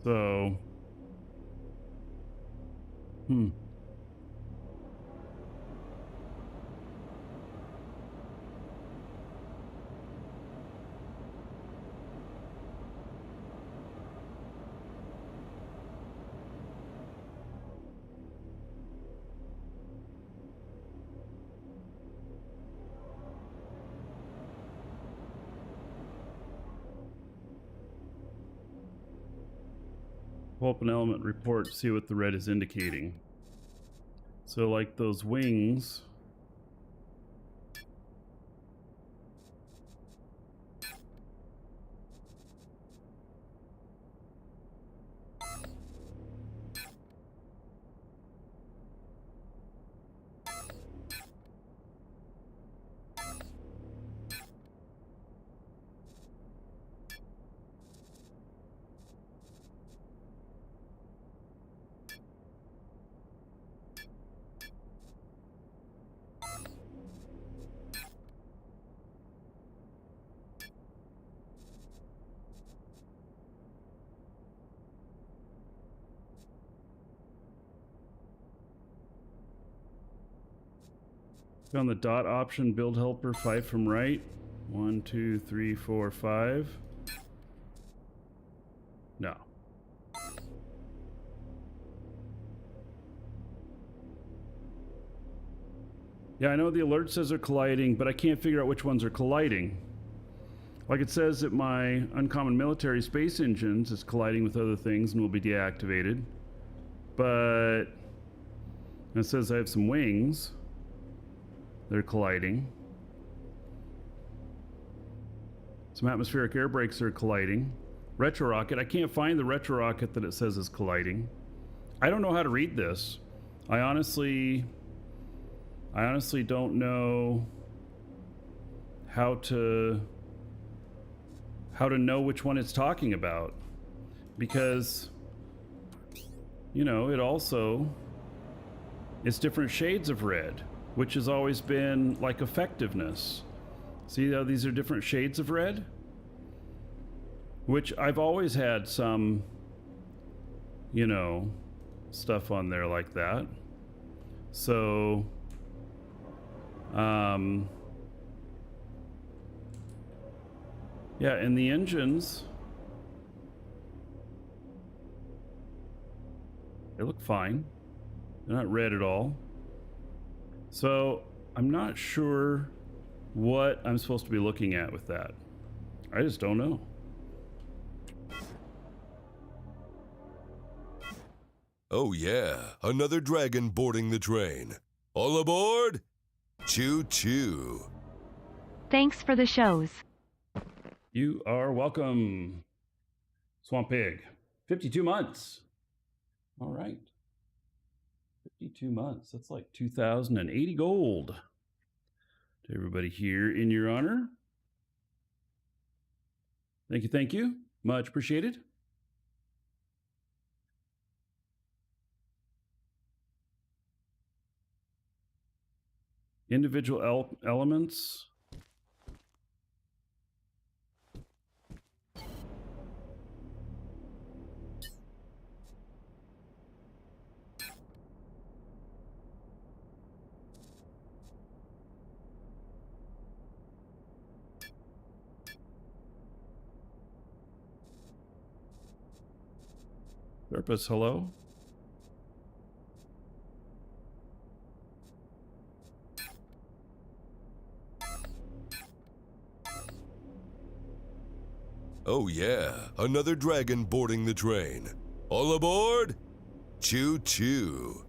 So, pull up an element report to see what the red is indicating. So like those wings. On the dot option, build helper 5 from right. 1, 2, 3, 4, 5. No. Yeah, I know the alert says they're colliding, but I can't figure out which ones are colliding. Like it says that my uncommon military space engines is colliding with other things and will be deactivated. But it says I have some wings. They're colliding. Some atmospheric air brakes are colliding. Retro rocket. I can't find the retro rocket that it says is colliding. I don't know how to read this. I honestly don't know how to know which one it's talking about, because you know it's different shades of red, which has always been like effectiveness. See how these are different shades of red? Which I've always had some, stuff on there like that. So, yeah, and the engines, they look fine. They're not red at all. So I'm not sure what I'm supposed to be looking at with that. I just don't know. Oh yeah, another dragon boarding the train. All aboard? Choo choo. Thanks for the shows. You are welcome, Swamp Pig. 52 months. All right. 52 months. That's like 2,080 gold. To everybody here in your honor. Thank you, thank you. Much appreciated. Individual elements. Purpose, hello. Oh yeah, another dragon boarding the train. All aboard? Choo choo.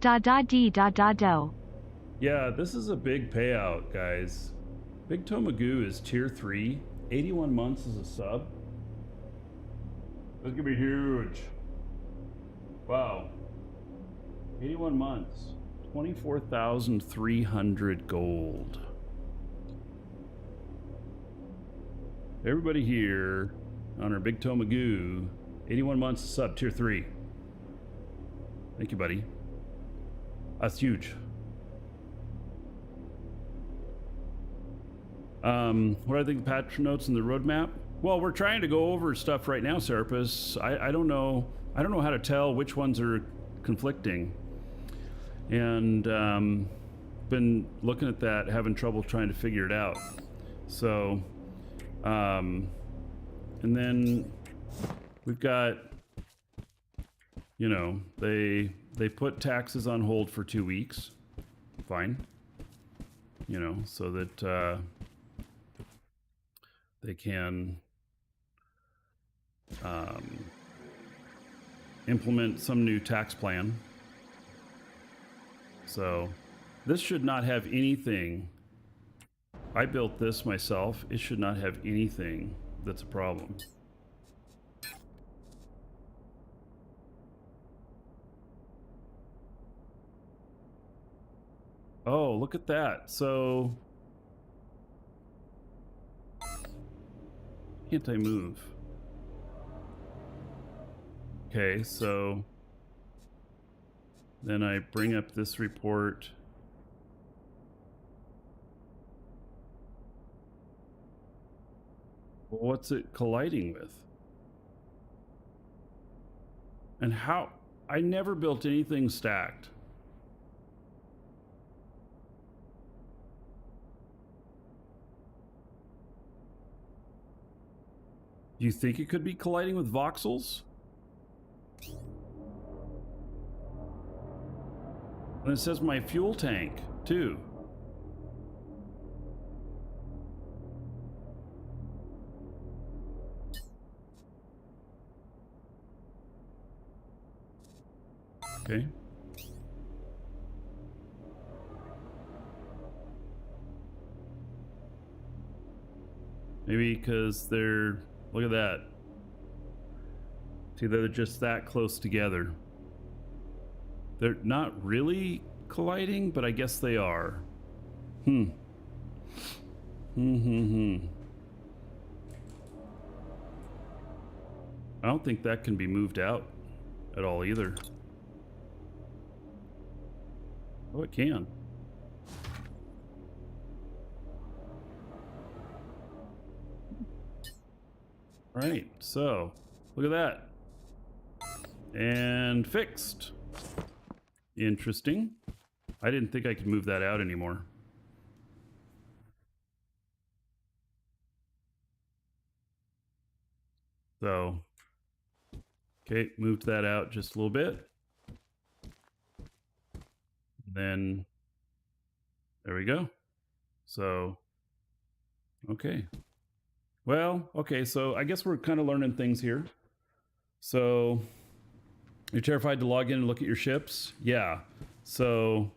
Da da dee da da do. Yeah, this is a big payout, guys. Big Tomagoo is tier 3, 81 months as a sub. That's gonna be huge. Wow. 81 months, 24,300 gold. Everybody here on our Big Tomagoo, 81 months sub, tier 3. Thank you, buddy. That's huge. What do I think the patch notes and the roadmap? Well, we're trying to go over stuff right now, Serapis. I don't know how to tell which ones are conflicting. And been looking at that, having trouble trying to figure it out. So and then we've got, they put taxes on hold for 2 weeks. Fine. So that they can implement some new tax plan. So this should not have anything. I built this myself. It should not have anything that's a problem. Oh, look at that. So can't I move? Okay, so then I bring up this report. What's it colliding with? And how? I never built anything stacked. Do you think it could be colliding with voxels? And it says my fuel tank, too. Okay. Maybe because they're... Look at that. See, they're just that close together. They're not really colliding, but I guess they are. I don't think that can be moved out at all either. Oh, it can. All right, so look at that. And fixed. Interesting. I didn't think I could move that out anymore. So, okay, moved that out just a little bit. Then, there we go. So, okay. Well, okay, so I guess we're kind of learning things here. So, you're terrified to log in and look at your ships? Yeah. So,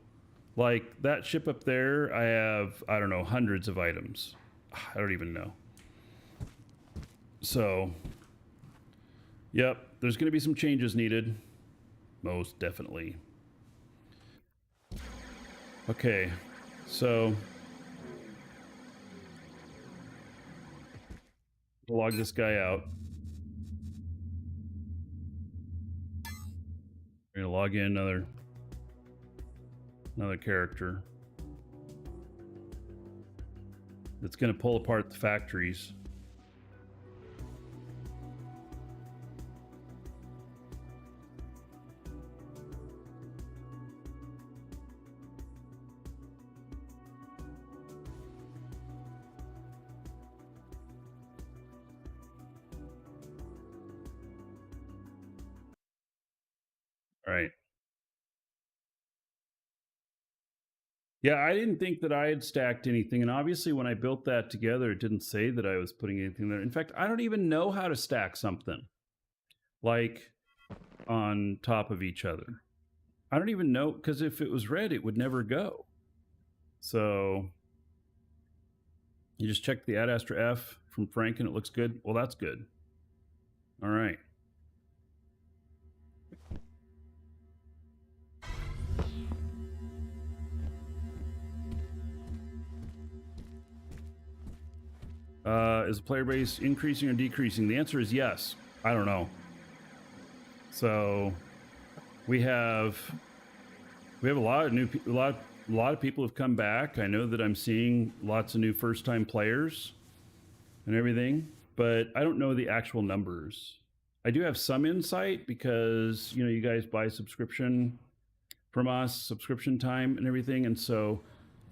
like that ship up there, I have, I don't know, hundreds of items. I don't even know. So, yep, there's going to be some changes needed. Most definitely. Okay, so we'll log this guy out. We're gonna log in another character that's gonna pull apart the factories. All right. Yeah, I didn't think that I had stacked anything. And obviously, when I built that together, it didn't say that I was putting anything there. In fact, I don't even know how to stack something like on top of each other. I don't even know, because if it was red, it would never go. So you just check the Ad Astra F from Frank and it looks good. Well, that's good. All right. Is the player base increasing or decreasing? The answer is yes. I don't know. So we have a lot of a lot of people have come back. I know that I'm seeing lots of new first-time players and everything, but I don't know the actual numbers. I do have some insight because, you know, you guys buy subscription from us, subscription time and everything, and so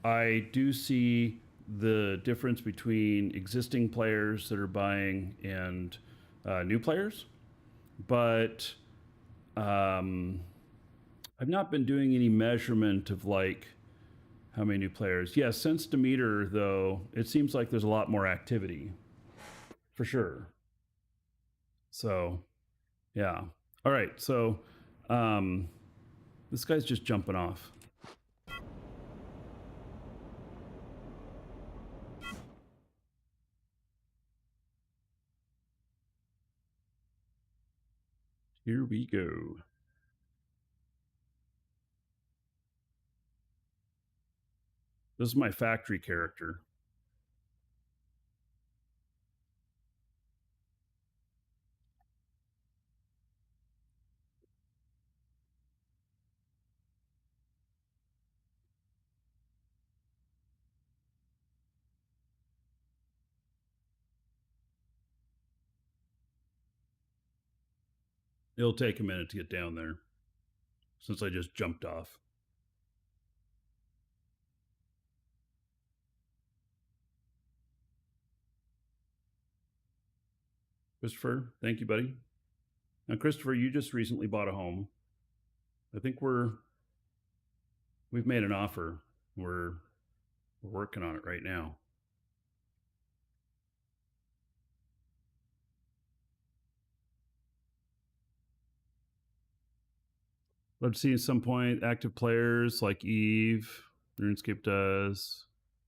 I do see the difference between existing players that are buying and new players, but I've not been doing any measurement of like how many new players. Yeah, since Demeter, though, it seems like there's a lot more activity, for sure. So, yeah. All right, so this guy's just jumping off. Here we go. This is my factory character. It'll take a minute to get down there since I just jumped off. Christopher, thank you, buddy. Now, Christopher, you just recently bought a home. I think we've made an offer. We're working on it right now. Let's see at some point active players like Eve, RuneScape does,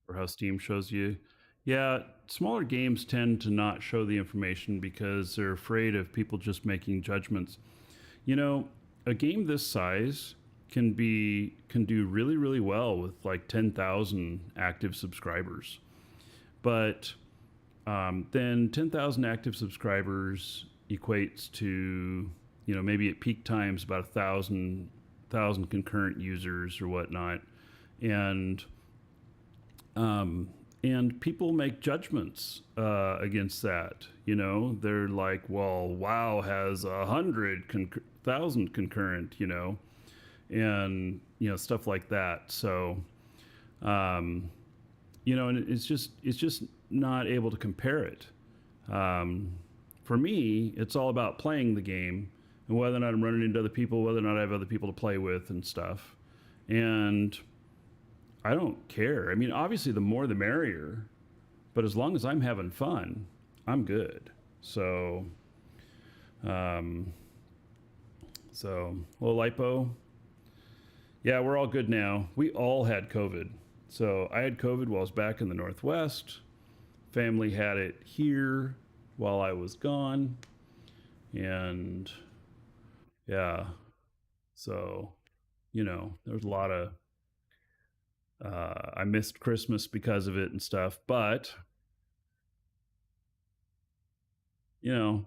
or how Steam shows you. Yeah, smaller games tend to not show the information because they're afraid of people just making judgments. You know, a game this size can do really, really well with like 10,000 active subscribers. But then 10,000 active subscribers equates to, you know, maybe at peak times about 1,000 concurrent users or whatnot, and people make judgments against that. You know, they're like, well, WoW has 100,000 concurrent, you know, and you know, stuff like that. So, you know, and it's just not able to compare it. For me, it's all about playing the game and whether or not I'm running into other people, whether or not I have other people to play with and stuff. And I don't care. I mean, obviously, the more the merrier, but as long as I'm having fun, I'm good. So, well, Lipo, yeah, we're all good now. We all had COVID. So I had COVID while I was back in the Northwest. Family had it here while I was gone. And yeah, so, you know, there was a lot of, I missed Christmas because of it and stuff, but, you know,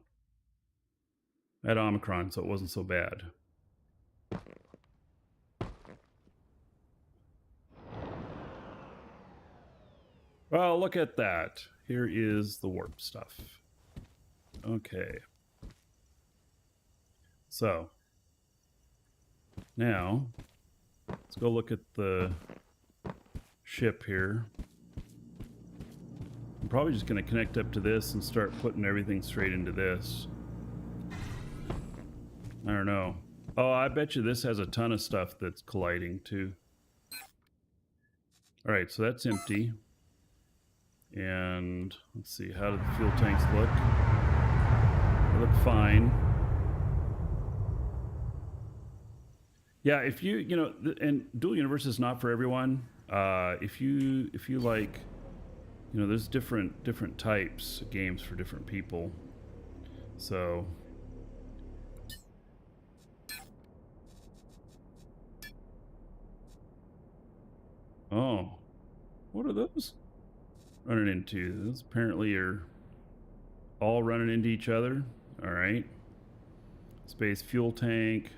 I had Omicron, so it wasn't so bad. Well, look at that. Here is the warp stuff. Okay. So, now, let's go look at the ship here. I'm probably just going to connect up to this and start putting everything straight into this. I don't know. Oh, I bet you this has a ton of stuff that's colliding too. All right, so that's empty. And let's see, how do the fuel tanks look? They look fine. Yeah, if you know, and Dual Universe is not for everyone. If you like, you know, there's different types of games for different people. So, oh, what are those running into? Those apparently are all running into each other. All right. Space fuel tank,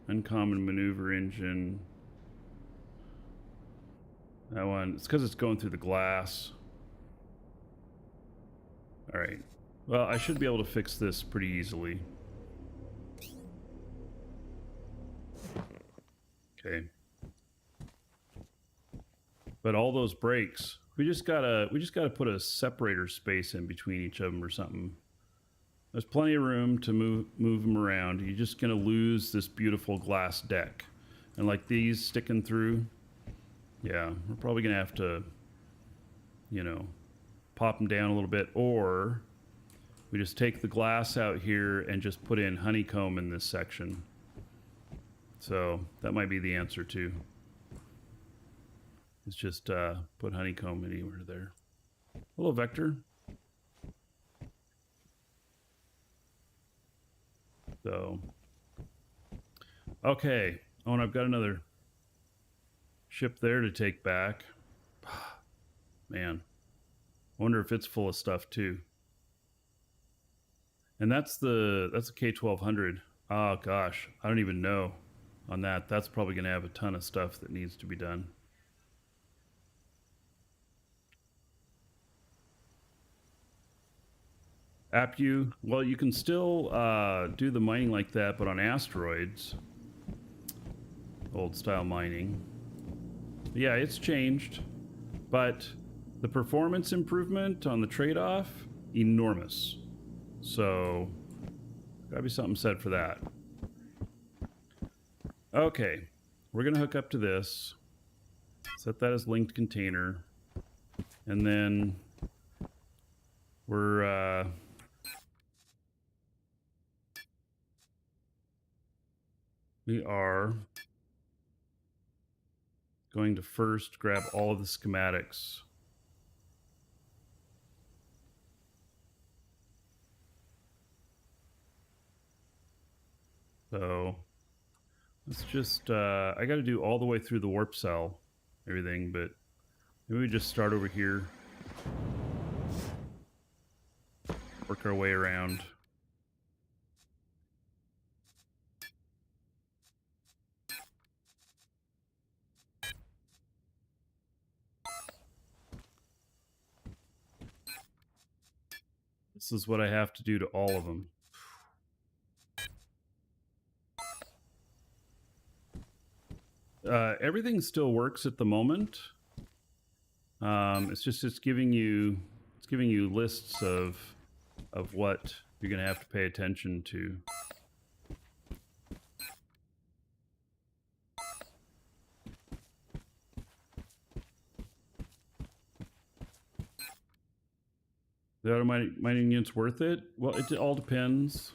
uncommon maneuver engine. That one, it's because it's going through the glass. All right. Well, I should be able to fix this pretty easily. Okay. But all those brakes, we just gotta put a separator space in between each of them or something. There's plenty of room to move them around. You're just gonna lose this beautiful glass deck, and like these sticking through. Yeah, we're probably gonna have to, you know, pop them down a little bit, or we just take the glass out here and just put in honeycomb in this section. So that might be the answer too. It's just put honeycomb anywhere there. Hello, Vector. So, okay. Oh, and I've got another ship there to take back. Man, wonder if it's full of stuff too. And that's a K1200. Oh gosh, I don't even know on that. That's probably going to have a ton of stuff that needs to be done. Apu, well, you can still do the mining like that, but on asteroids. Old style mining. Yeah, it's changed, but the performance improvement on the trade-off, enormous. So, gotta be something said for that. Okay, we're gonna hook up to this. Set that as linked container. And then we're we are going to first grab all of the schematics. So let's just, I got to do all the way through the warp cell, everything, but maybe we just start over here. Work our way around. This is what I have to do to all of them. Everything still works at the moment. It's giving you lists of what you're gonna have to pay attention to. The auto mining unit's worth it? Well, it all depends.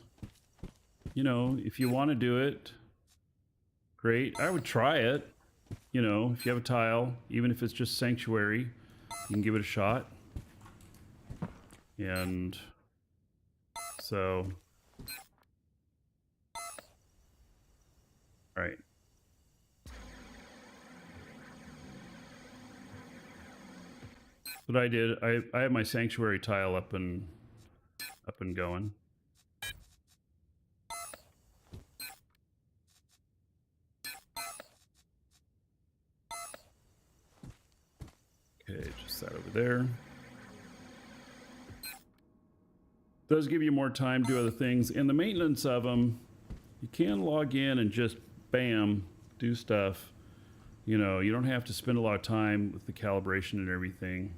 You know, if you want to do it, great. I would try it. You know, if you have a tile, even if it's just sanctuary, you can give it a shot. And so, all right. What I did, I have my sanctuary tile up and going. Okay, just that over there. Does give you more time to do other things. In the maintenance of them, you can log in and just bam, do stuff. You know, you don't have to spend a lot of time with the calibration and everything.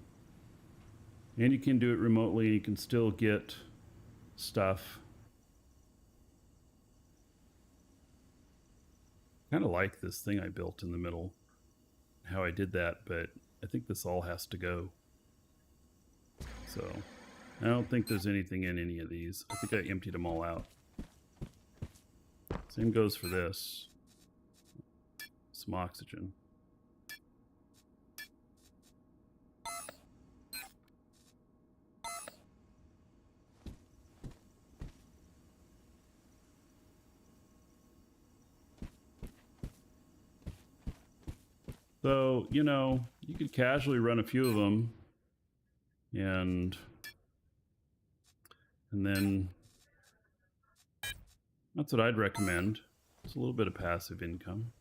And you can do it remotely and you can still get stuff. Kind of like this thing I built in the middle, how I did that, but I think this all has to go. So I don't think there's anything in any of these. I think I emptied them all out. Same goes for this. Some oxygen. So, you know, you could casually run a few of them and then that's what I'd recommend. It's a little bit of passive income.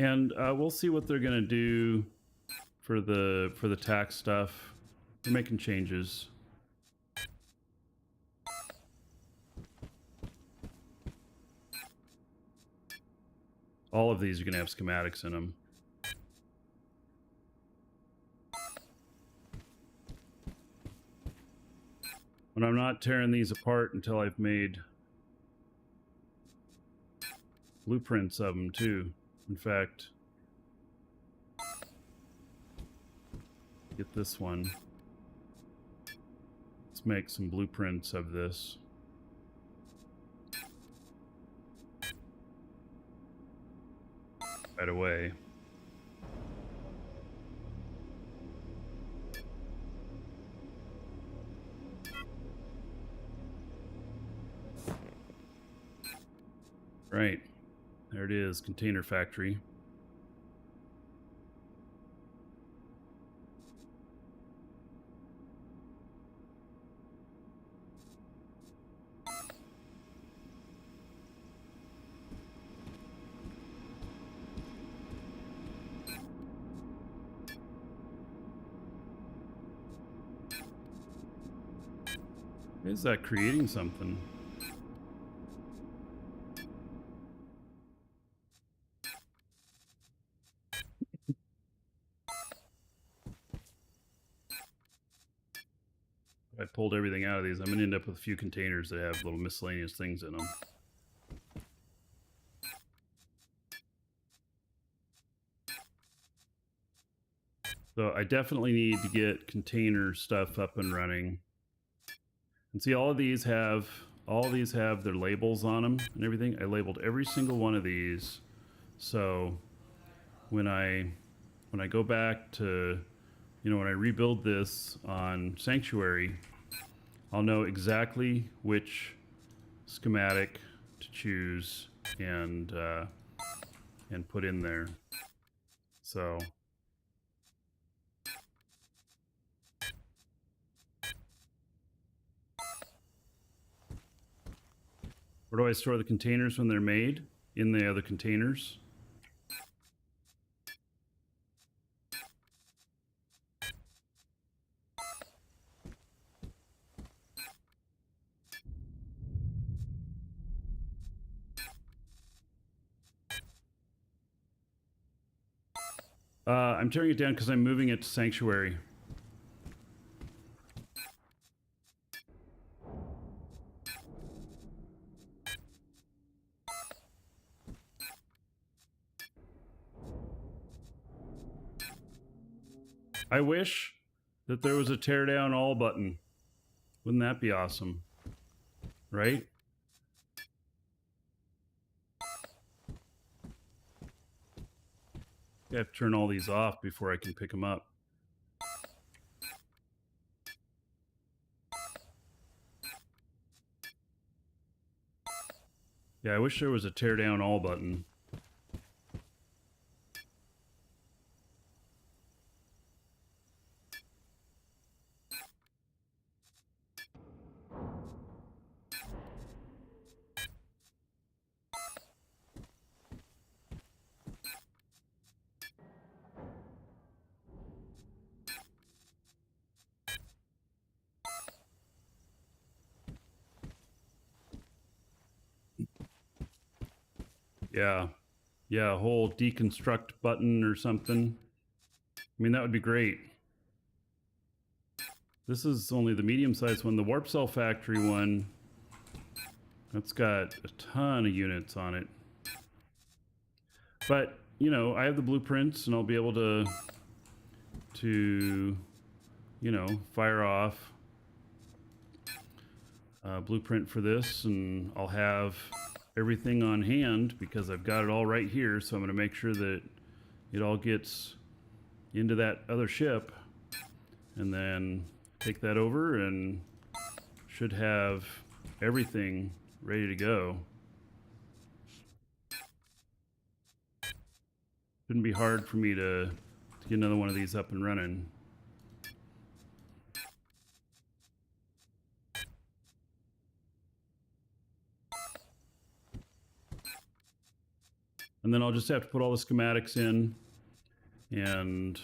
And we'll see what they're gonna do for the tax stuff. They're making changes. All of these are gonna have schematics in them. But I'm not tearing these apart until I've made blueprints of them too. In fact, get this one. Let's make some blueprints of this. Right away. Right. There it is, container factory. Is that creating something? If I pulled everything out of these, I'm going to end up with a few containers that have little miscellaneous things in them. So I definitely need to get container stuff up and running. And see, all these have their labels on them and everything. I labeled every single one of these. So when I go back to, you know, when I rebuild this on Sanctuary, I'll know exactly which schematic to choose and put in there. So where do I store the containers when they're made? In the other containers. I'm tearing it down because I'm moving it to Sanctuary. I wish that there was a tear down all button. Wouldn't that be awesome? Right? I have to turn all these off before I can pick them up. Yeah, I wish there was a tear down all button. Yeah, a whole deconstruct button or something. I mean, that would be great. This is only the medium-sized one. The Warp Cell Factory one, that's got a ton of units on it. But, you know, I have the blueprints and I'll be able to you know, fire off a blueprint for this, and I'll have everything on hand because I've got it all right here. So I'm going to make sure that it all gets into that other ship and then take that over and should have everything ready to go. Shouldn't be hard for me to get another one of these up and running. And then I'll just have to put all the schematics in, and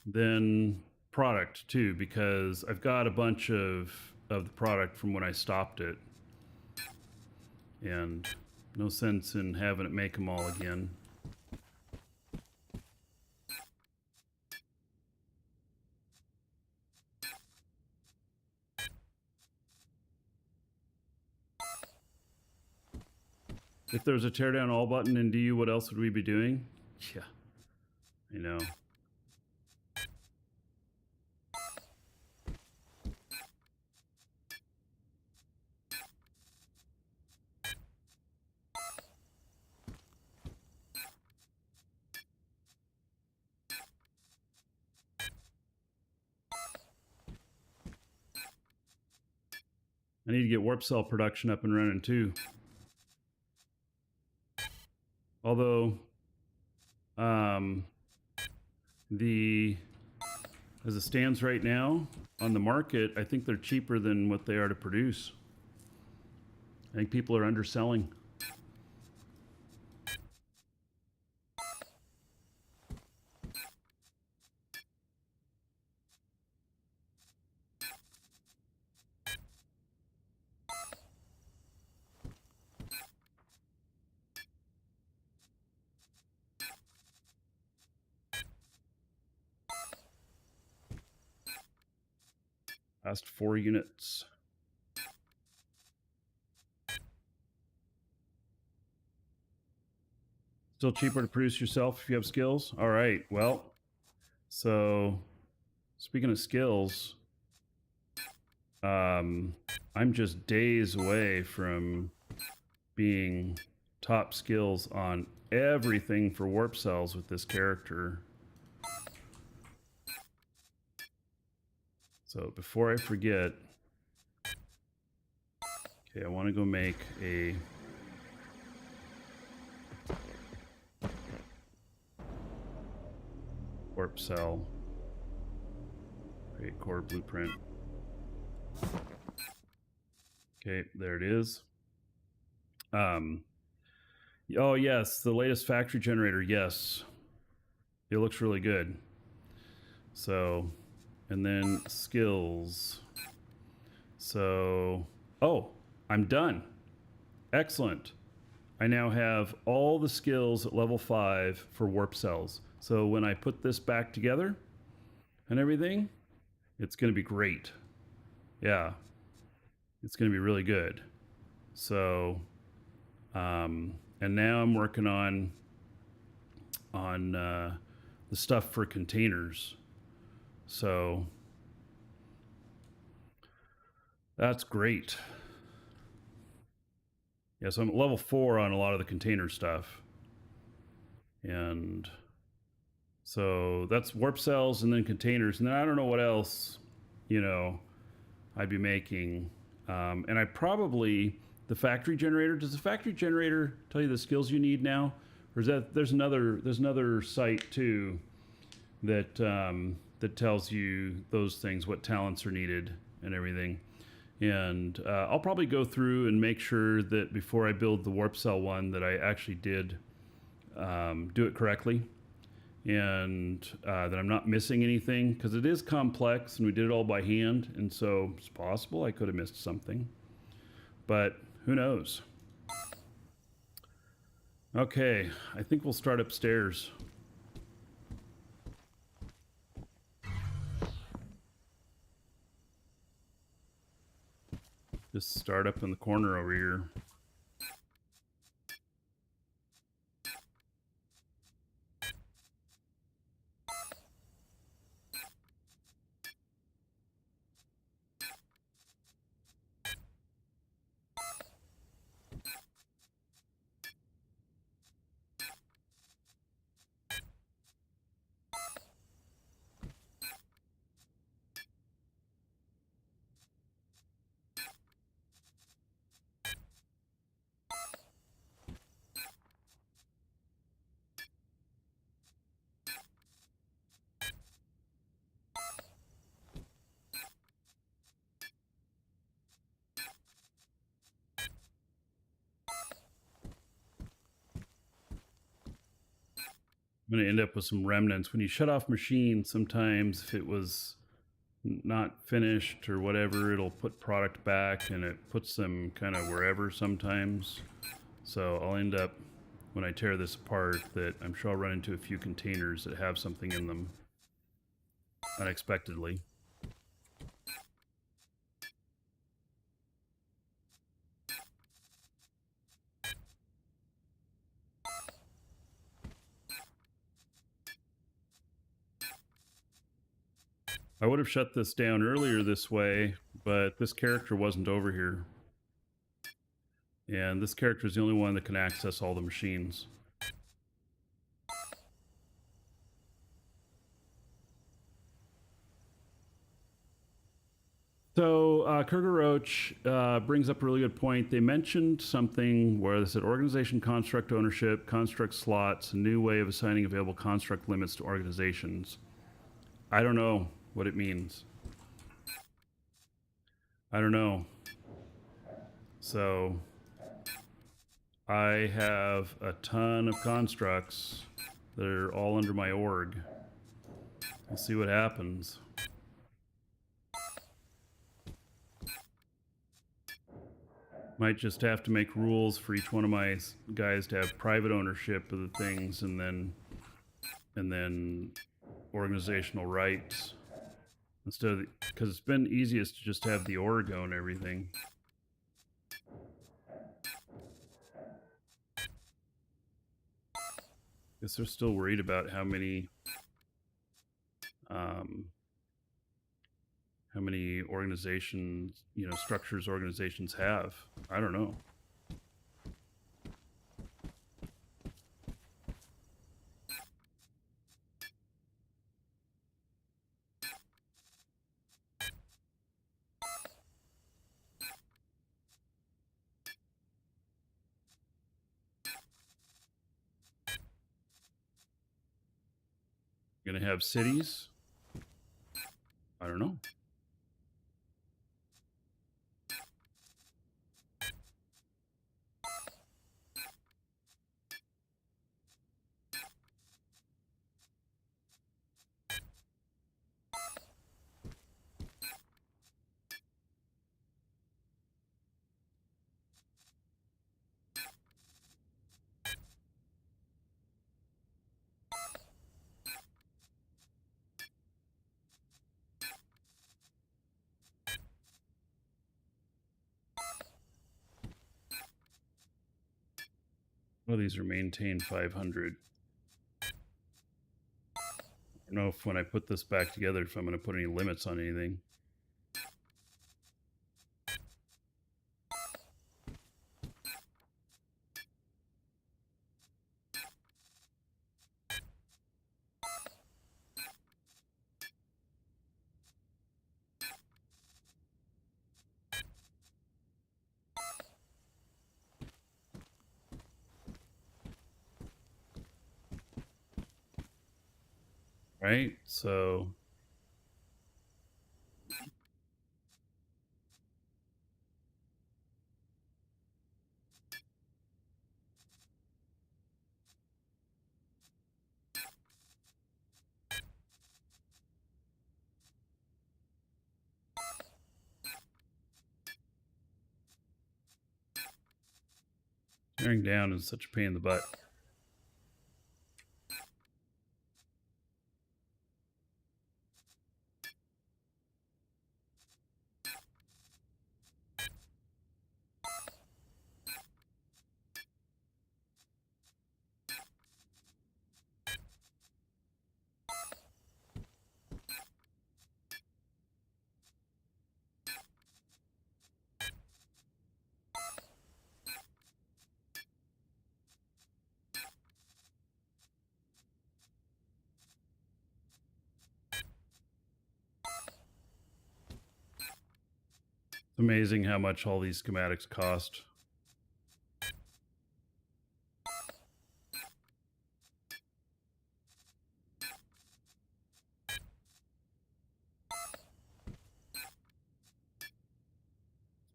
then product too, because I've got a bunch of the product from when I stopped it, and no sense in having it make them all again. If there's a teardown all button in DU, what else would we be doing? Yeah, I know. I need to get warp cell production up and running too. Although, as it stands right now on the market, I think they're cheaper than what they are to produce. I think people are underselling. Last 4 units. Still cheaper to produce yourself if you have skills? All right, well, so speaking of skills, I'm just days away from being top skills on everything for warp cells with this character. So before I forget, okay, I want to go make a warp cell. Create core blueprint. Okay, there it is. Oh yes, the latest factory generator. Yes, it looks really good. So, and then skills. So, oh, I'm done. Excellent. I now have all the skills at level 5 for warp cells. So when I put this back together and everything, it's going to be great. Yeah, it's going to be really good. So, and now I'm working on the stuff for containers. So that's great. Yeah, so I'm at level 4 on a lot of the container stuff. And so that's warp cells and then containers. And then I don't know what else, you know, I'd be making. And I probably, the factory generator, does the factory generator tell you the skills you need now? Or is that, there's another site too that, that tells you those things, what talents are needed and everything. And I'll probably go through and make sure that before I build the warp cell one that I actually did do it correctly, and that I'm not missing anything, because it is complex and we did it all by hand, and so it's possible I could have missed something, but who knows. Okay, I think we'll start upstairs. Just start up in the corner over here. I'm going to end up with some remnants. When you shut off machines, sometimes if it was not finished or whatever, it'll put product back and it puts them kind of wherever sometimes. So I'll end up, when I tear this apart, that I'm sure I'll run into a few containers that have something in them unexpectedly. I would have shut this down earlier this way, but this character wasn't over here. And this character is the only one that can access all the machines. So Kurger Roach brings up a really good point. They mentioned something where they said organization construct ownership, construct slots, a new way of assigning available construct limits to organizations. I don't know what it means. I don't know. So I have a ton of constructs that are all under my org. We'll see what happens. Might just have to make rules for each one of my guys to have private ownership of the things, and then organizational rights instead of, because it's been easiest to just have the org own everything. Guess they're still worried about how many organizations, structures organizations have. I don't know. Gonna have cities? I don't know. Well, these are maintained 500. I don't know if when I put this back together, if I'm going to put any limits on anything. Right? So tearing down is such a pain in the butt. It's amazing how much all these schematics cost.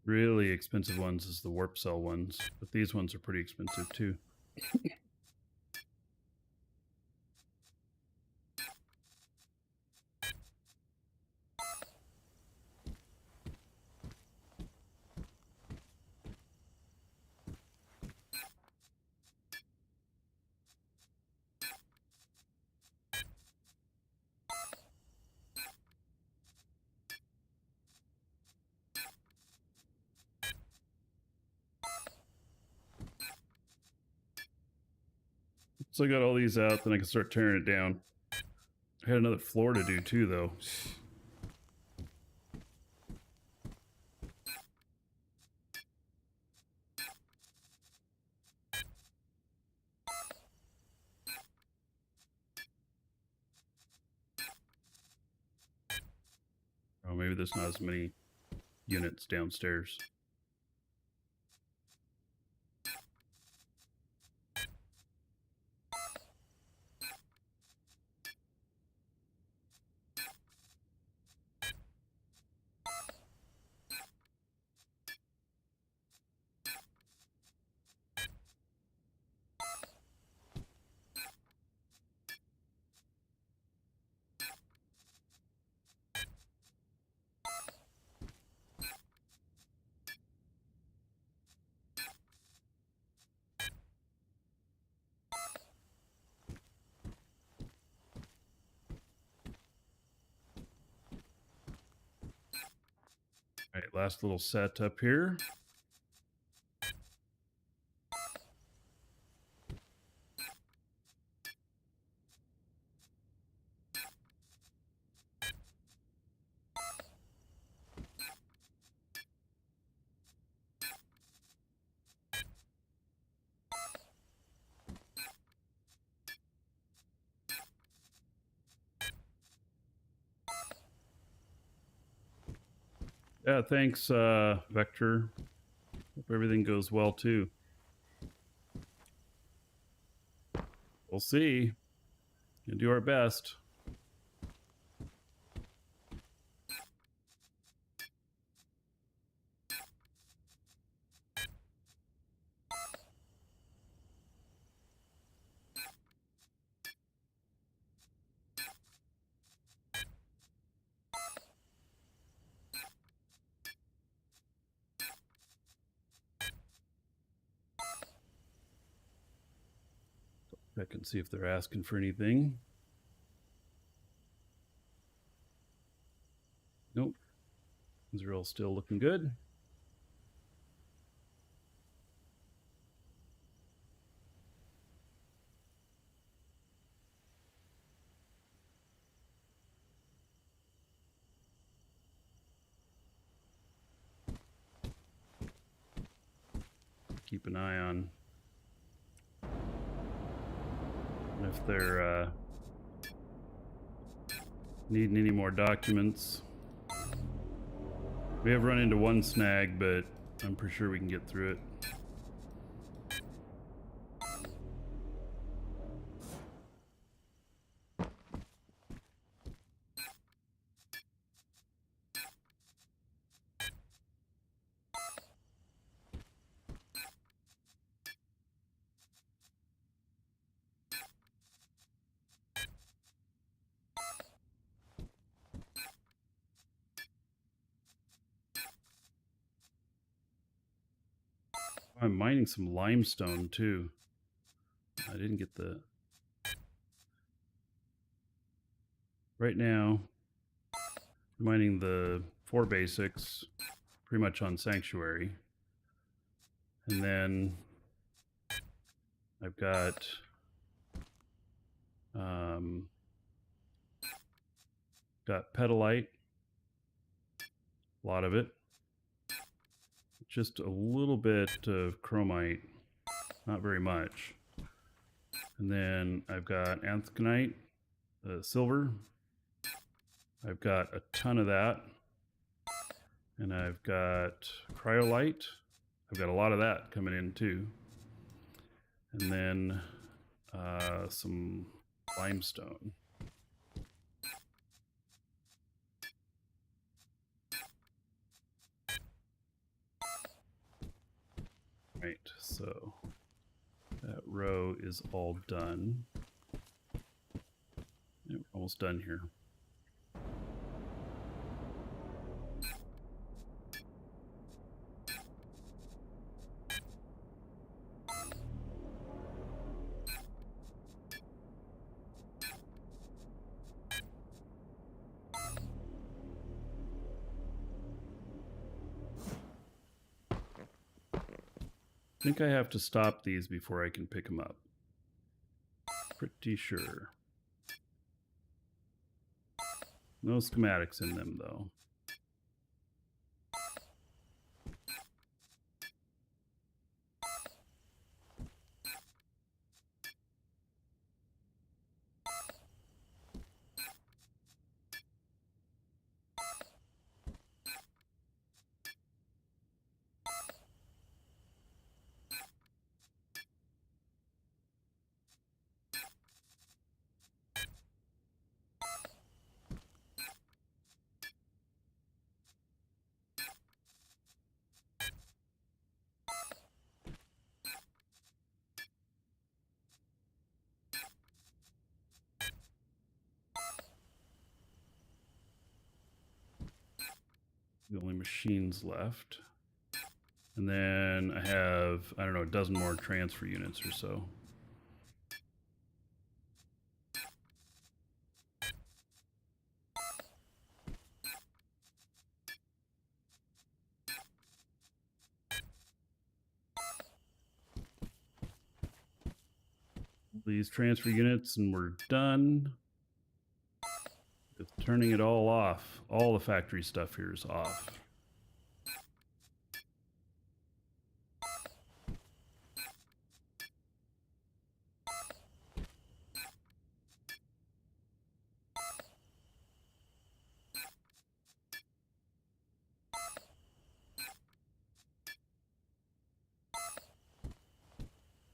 Really expensive ones is the warp cell ones, but these ones are pretty expensive too. So I got all these out, then I can start tearing it down. I had another floor to do too, though. there's not as many units downstairs. All right, last little set up here. Yeah, thanks, Vector. Hope everything goes well too. We'll see. We'll do our best. I can see if they're asking for anything. Nope. These are all still looking good. Keep an eye on if they're needing any more documents. We have run into one snag, but I'm pretty sure we can get through it. I'm mining some limestone too. I didn't get the... Right now, I'm mining the 4 basics pretty much on Sanctuary. And then I've got petalite, a lot of it. Just a little bit of chromite, not very much. And then I've got anthraquinite, silver. I've got a ton of that. And I've got cryolite. I've got a lot of that coming in too. And then some limestone. Right, so that row is all done. Yeah, we're almost done here. I think I have to stop these before I can pick them up. Pretty sure. No schematics in them though. The only machines left. And then I have, I don't know, a dozen more transfer units or so. These transfer units, and we're done. Just turning it all off. All the factory stuff here is off.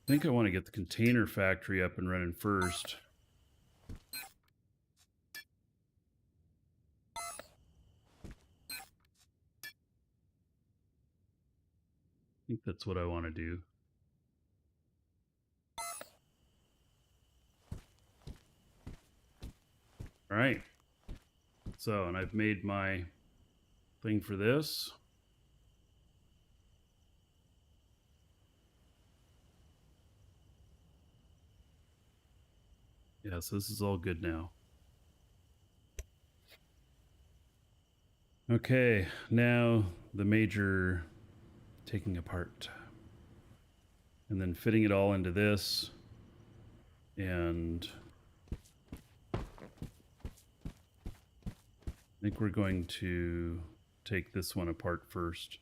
I think I want to get the container factory up and running first. I think that's what I want to do. All right. So, and I've made my thing for this. Yeah, so this is all good now. Okay, now the major taking apart. And then fitting it all into this. And I think we're going to take this one apart first.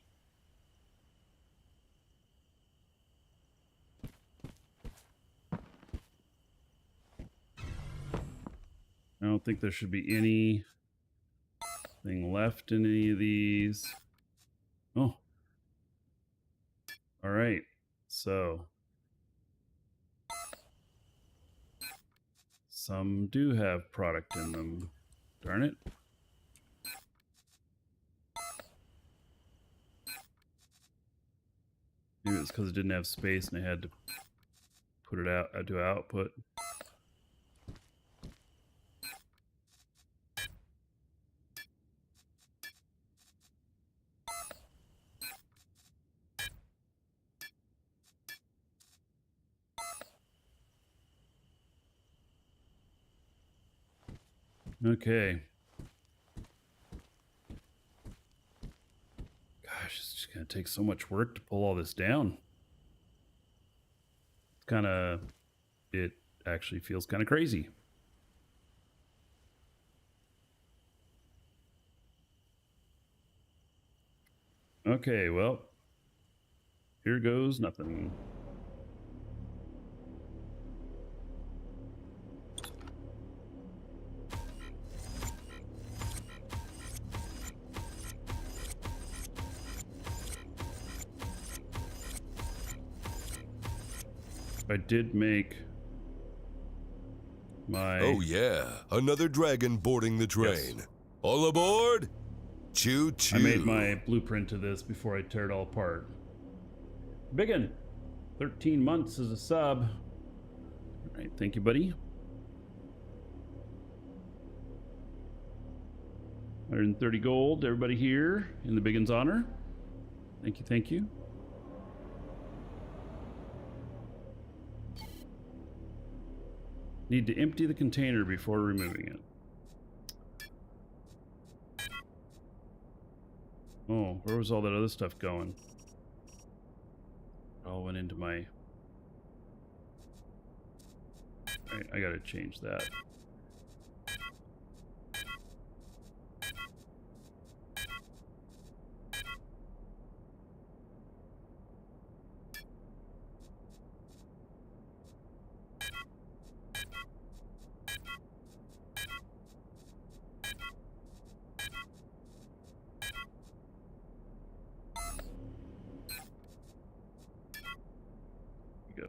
I don't think there should be anything left in any of these. Oh. All right. So some do have product in them. Darn it. Maybe it's because it didn't have space and I had to put it out to output. Okay. Gosh, it's just going to take so much work to pull all this down. It's kind of, it actually feels kind of crazy. Okay, well, here goes nothing. I did make my... Oh yeah, another dragon boarding the train. Yes. All aboard! Choo choo. I made my blueprint to this before I tear it all apart. Biggin, 13 months as a sub. All right, thank you, buddy. 130 gold, everybody here in the Biggin's honor. Thank you, thank you. Need to empty the container before removing it. Oh, where was all that other stuff going? It all went into my... Alright, I gotta change that. Go.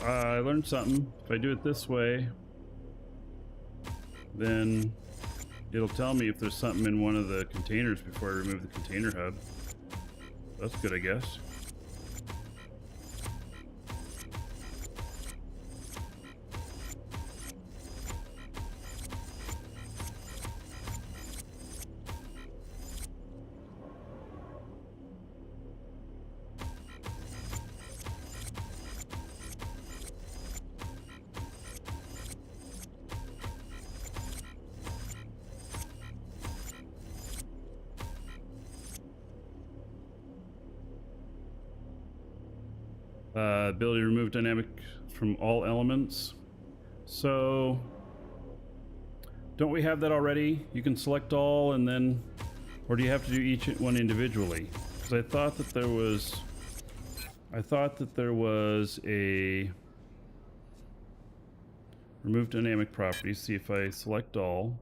I learned something. If I do it this way, then it'll tell me if there's something in one of the containers before I remove the container hub. That's good, I guess. Ability to remove dynamic from all elements. So, don't we have that already? You can select all and then, or do you have to do each one individually? Because I thought that there was a remove dynamic properties. See if I select all.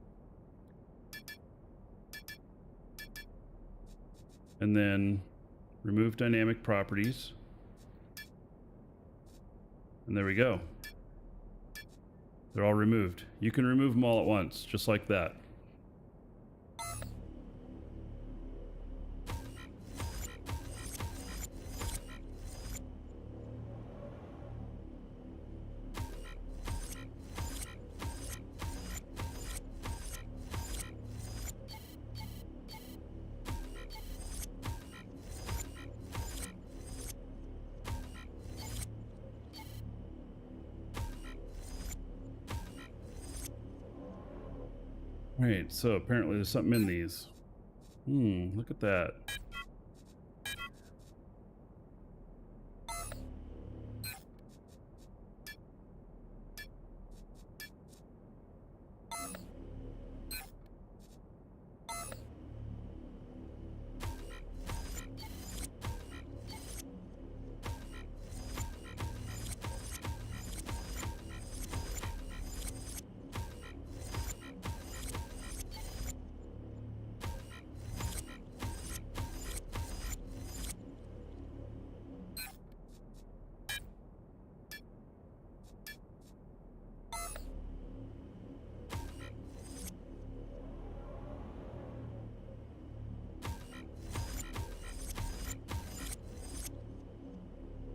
And then remove dynamic properties. And there we go. They're all removed. You can remove them all at once, just like that. Right, so apparently there's something in these. Look at that.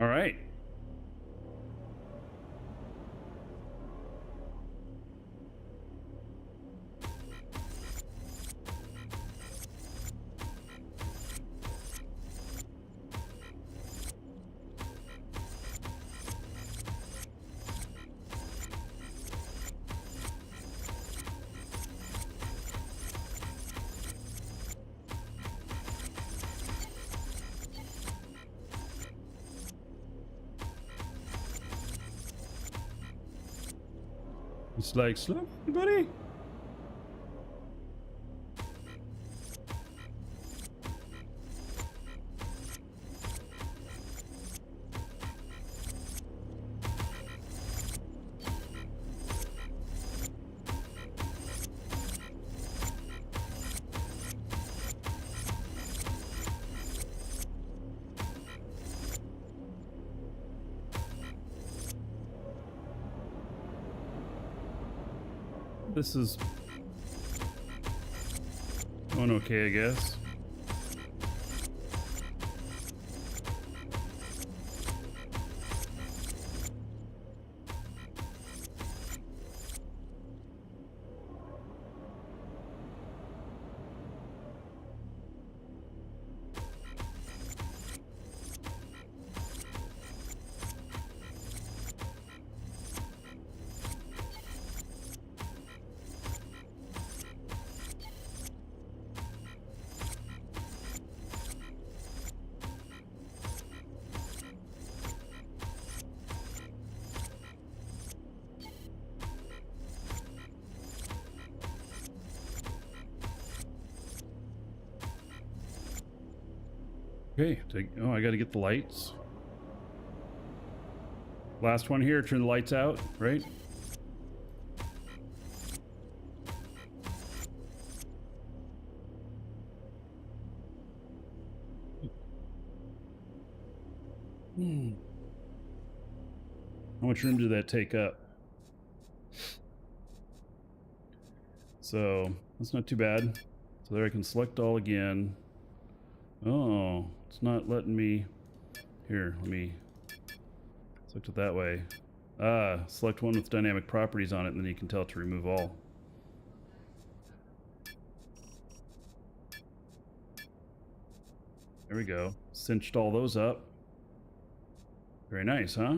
All right. It's like, slow, buddy. This is going okay, I guess. Okay, oh, I gotta get the lights. Last one here, turn the lights out, right? How much room did that take up? So, that's not too bad. So there I can select all again. Oh, it's not letting me... Here, let me select it that way. Select one with dynamic properties on it, and then you can tell it to remove all. There we go. Cinched all those up. Very nice, huh?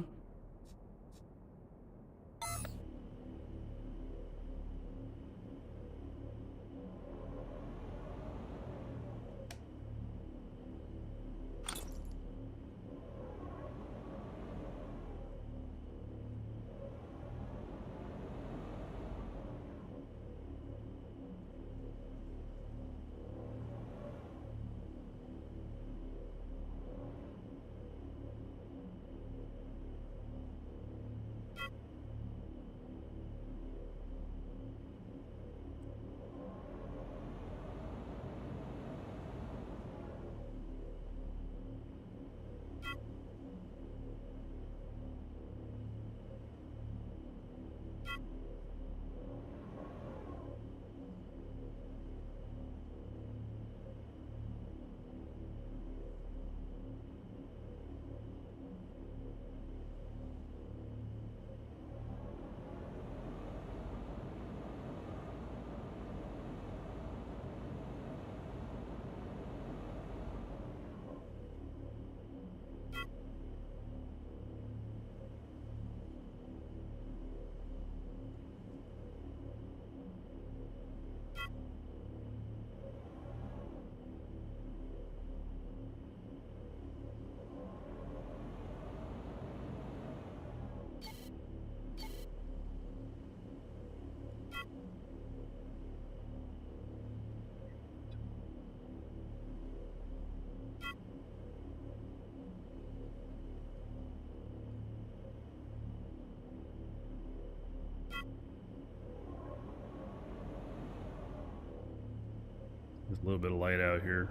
There's a little bit of light out here.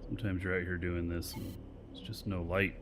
Sometimes you're out here doing this and it's just no light.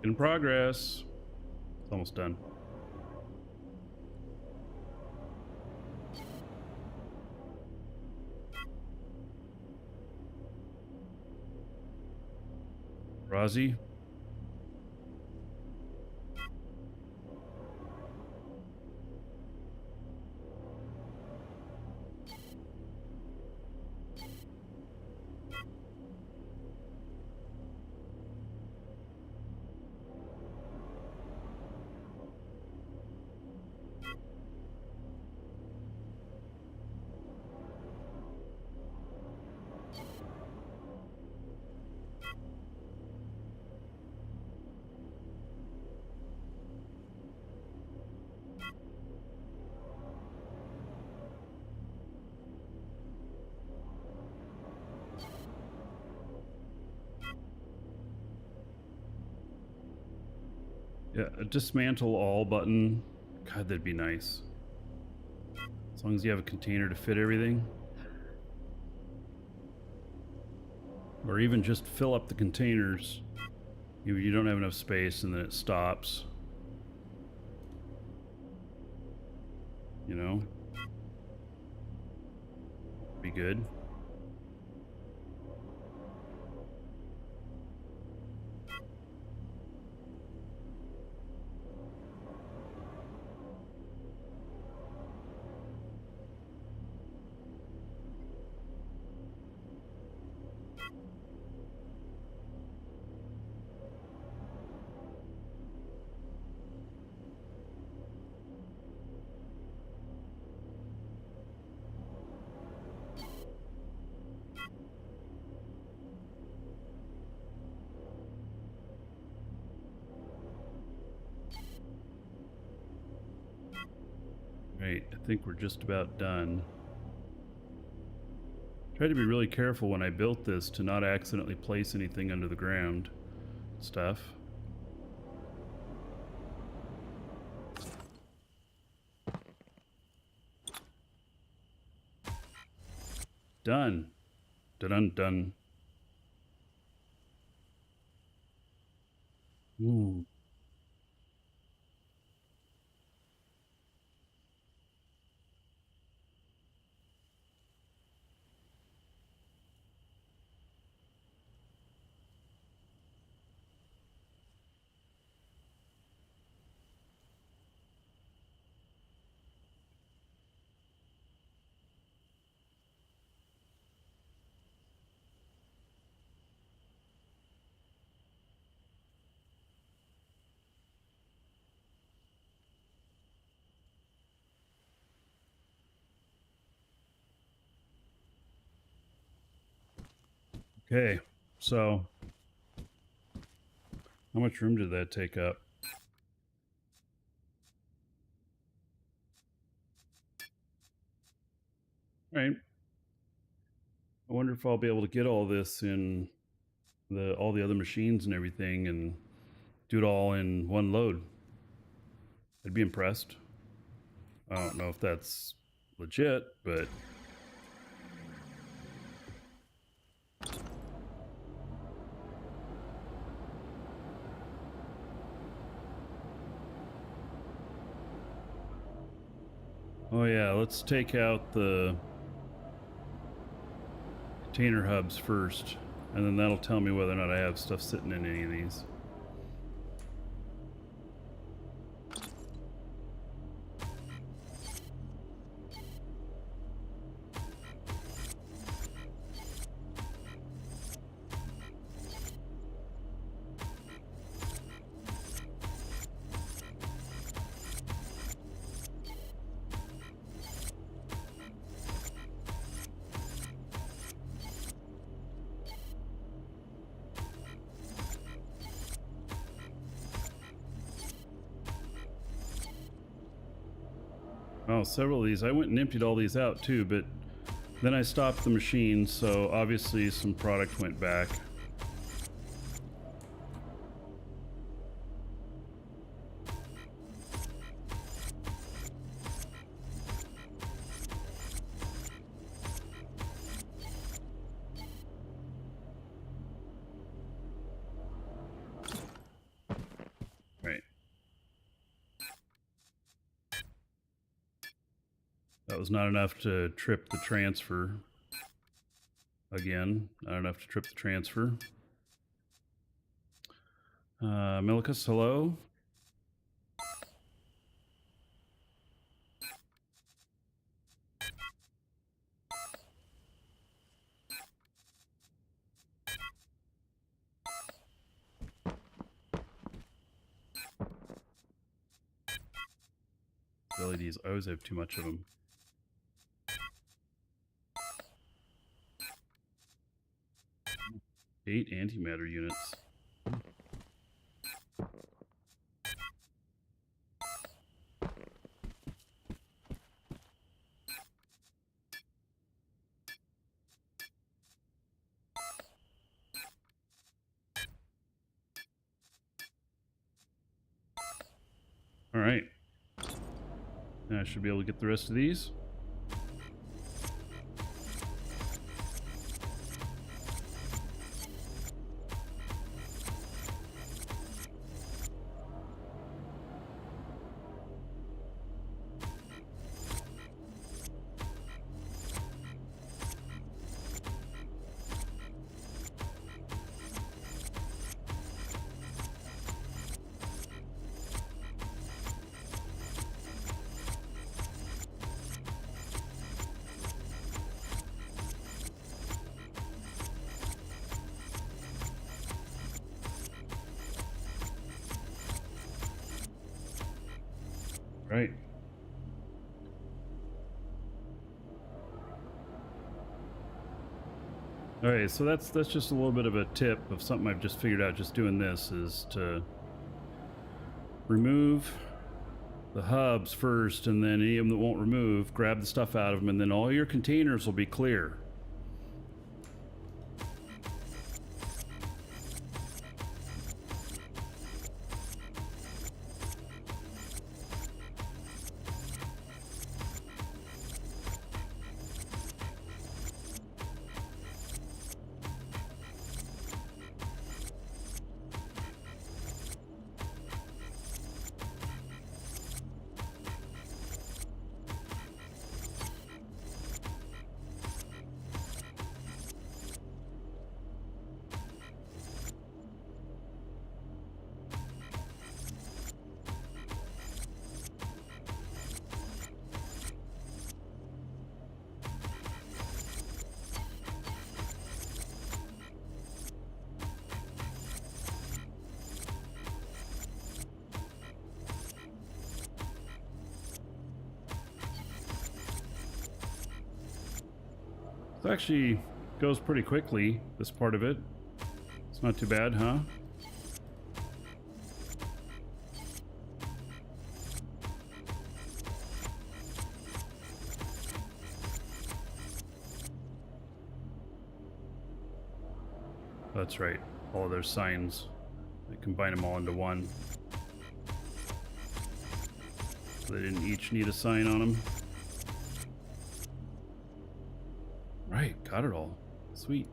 In progress. It's almost done. Rozzy? Yeah, a dismantle all button. God, that'd be nice. As long as you have a container to fit everything. Or even just fill up the containers. If you don't have enough space and then it stops. You know? Be good. Right, I think we're just about done. Tried to be really careful when I built this to not accidentally place anything under the ground. Stuff. Done. Dun dun. Ooh. Okay, so how much room did that take up? All right. I wonder if I'll be able to get all this in all the other machines and everything and do it all in one load. I'd be impressed. I don't know if that's legit, but oh yeah, let's take out the container hubs first, and then that'll tell me whether or not I have stuff sitting in any of these. Oh, several of these. I went and emptied all these out too, but then I stopped the machine, so obviously some product went back. Right. That was not enough to trip the transfer. Again, not enough to trip the transfer. Milicus, hello. LEDs, I always have too much of them. Eight antimatter units. All right. Now I should be able to get the rest of these. Right. All right, so that's just a little bit of a tip of something I've just figured out just doing this is to remove the hubs first, and then any of them that won't remove, grab the stuff out of them, and then all your containers will be clear. It actually goes pretty quickly, this part of it. It's not too bad, huh? That's right. All of their signs. I combine them all into one. So they didn't each need a sign on them. Right, got it all. Sweet.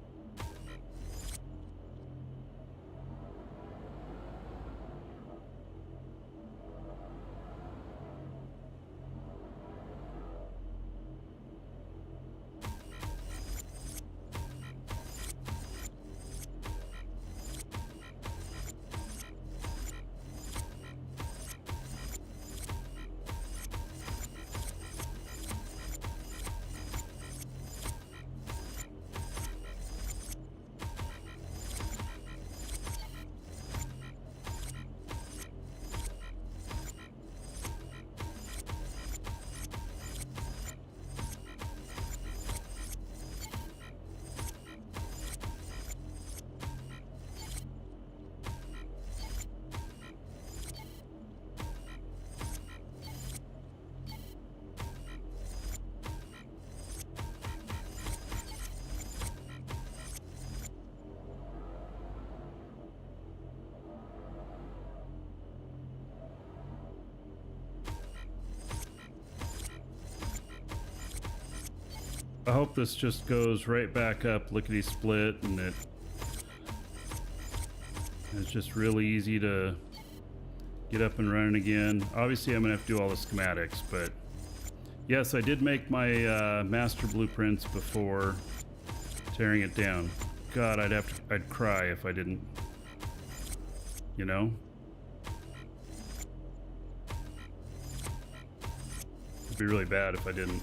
I hope this just goes right back up lickety split, and it's just really easy to get up and running again. Obviously, I'm gonna have to do all the schematics, but yes, I did make my master blueprints before tearing it down. God, I'd cry if I didn't, you know? It'd be really bad if I didn't.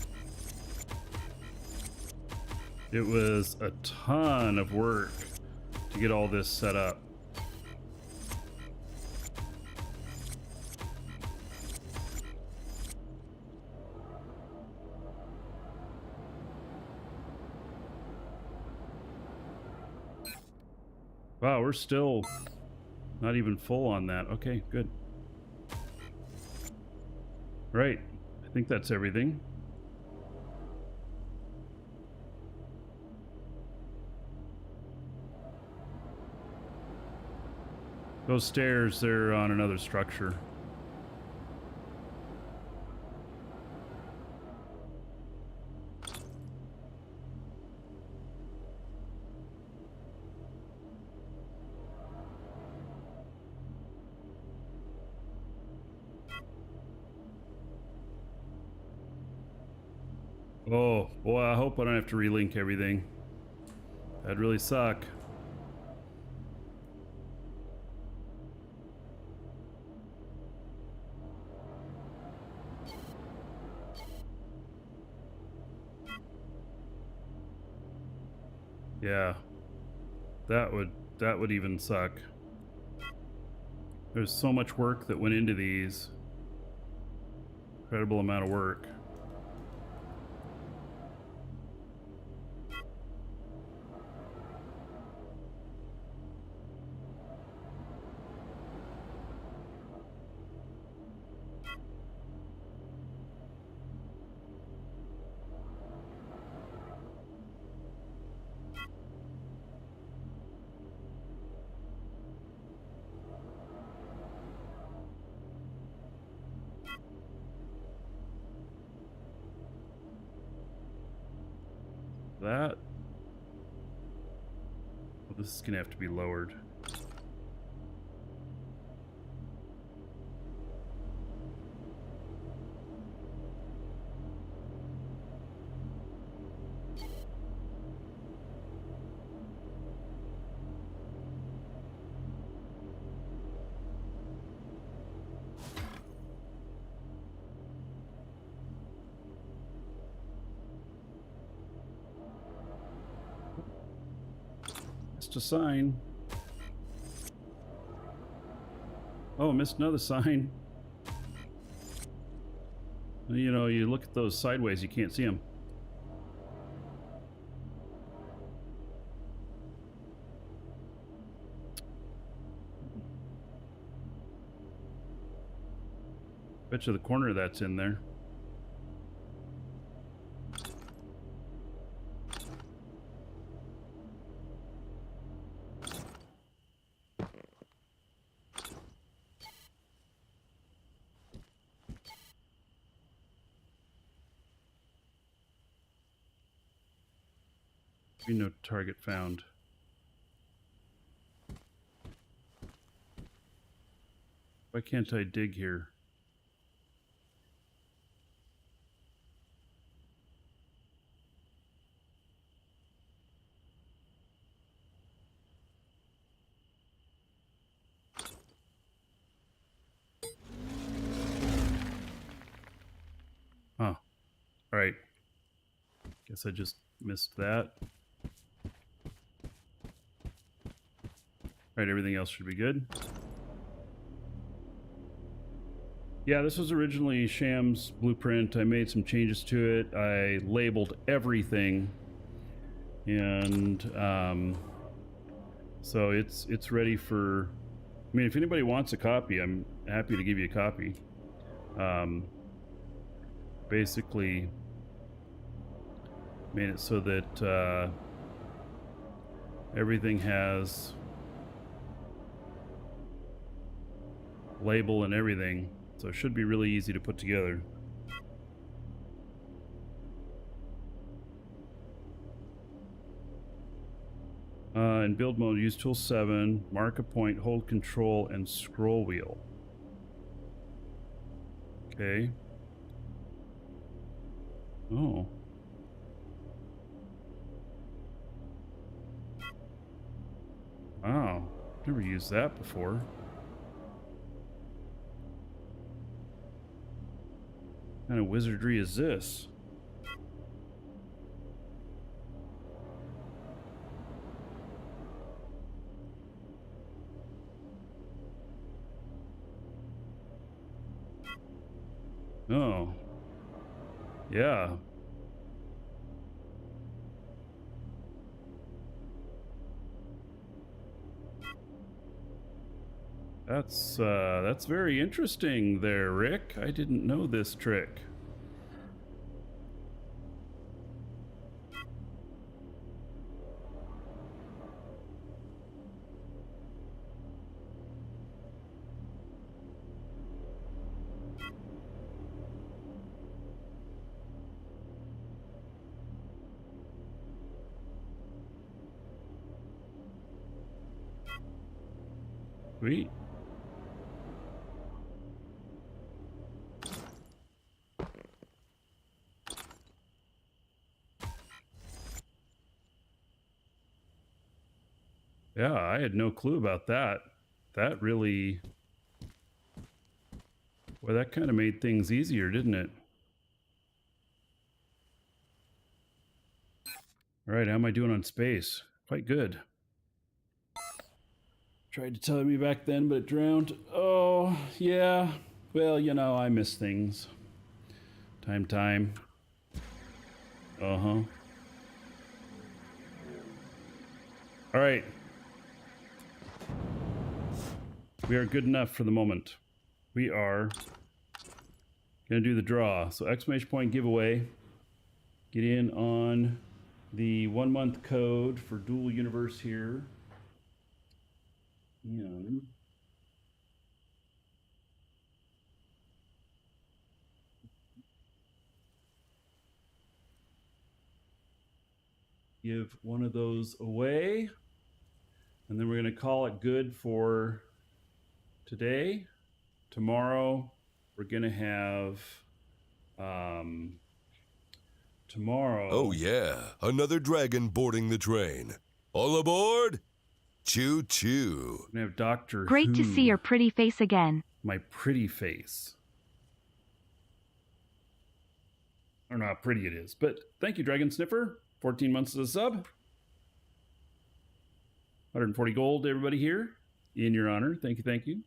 It was a ton of work to get all this set up. Wow, we're still not even full on that. Okay, good. Right. I think that's everything. Those stairs, they're on another structure. Oh, boy, I hope I don't have to relink everything. That'd really suck. Yeah. That would even suck. There's so much work that went into these. Incredible amount of work. That. Well, this is gonna have to be lowered. Missed a sign. Oh, missed another sign. You know, you look at those sideways, you can't see them. Bet you the corner of that's in there. No target found. Why can't I dig here? Oh, all right. Guess I just missed that. All right, everything else should be good. Yeah, this was originally Sham's blueprint. I made some changes to it. I labeled everything, and so it's ready for. I mean, if anybody wants a copy, I'm happy to give you a copy. Basically, made it so that everything has label and everything, so it should be really easy to put together. In build mode, use tool 7, mark a point, hold control, and scroll wheel. Okay. Oh. Wow. Never used that before. What kind of wizardry is this? Oh. Yeah. That's very interesting there, Rick. I didn't know this trick. Sweet. Yeah, I had no clue about that. That really... Well, that kind of made things easier, didn't it? All right, how am I doing on space? Quite good. Tried to tell me back then, but it drowned. Oh, yeah. Well, you know, I miss things. Time. Uh-huh. All right. We are good enough for the moment. We are going to do the draw. So exclamation point giveaway. Get in on the 1 month code for Dual Universe here. And give one of those away. And then we're going to call it good for today. Tomorrow, we're going to have... tomorrow... Oh yeah, another dragon boarding the train. All aboard! Choo-choo. We're going to have Doctor Great Who. to see your pretty face again. My pretty face. I don't know how pretty it is, but thank you, Dragon Sniffer. 14 months as a sub. 140 gold to everybody here. In your honor. Thank you.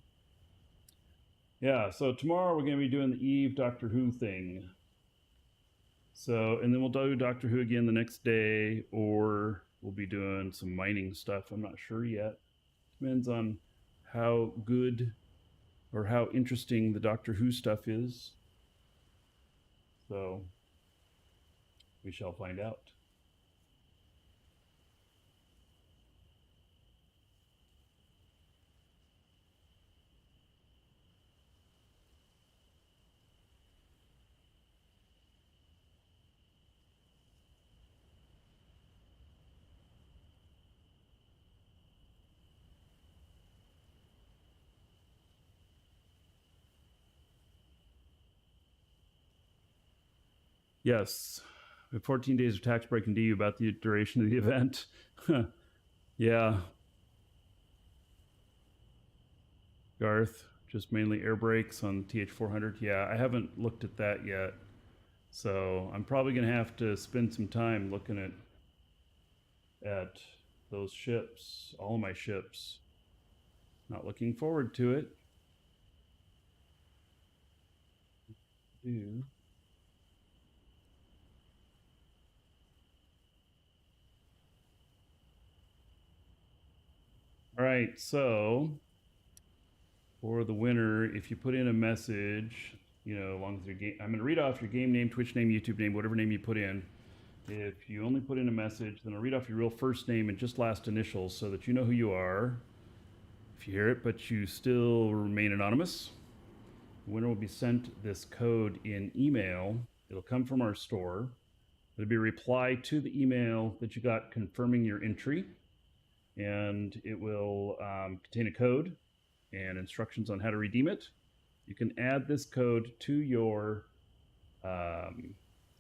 Yeah, so tomorrow we're going to be doing the Eve Doctor Who thing. So, and then we'll do Doctor Who again the next day, or we'll be doing some mining stuff. I'm not sure yet. Depends on how good or how interesting the Doctor Who stuff is. So, we shall find out. Yes. We have 14 days of tax break and DU about the duration of the event. Yeah. Garth, just mainly air brakes on TH400. Yeah, I haven't looked at that yet. So I'm probably going to have to spend some time looking at those ships, all of my ships. Not looking forward to it. Do. All right, so for the winner, if you put in a message, you know, along with your game, I'm going to read off your game name, Twitch name, YouTube name, whatever name you put in. If you only put in a message, then I'll read off your real first name and just last initials so that you know who you are. If you hear it, but you still remain anonymous, the winner will be sent this code in email. It'll come from our store. It'll be a reply to the email that you got confirming your entry. and it will contain a code and instructions on how to redeem it. You can add this code to your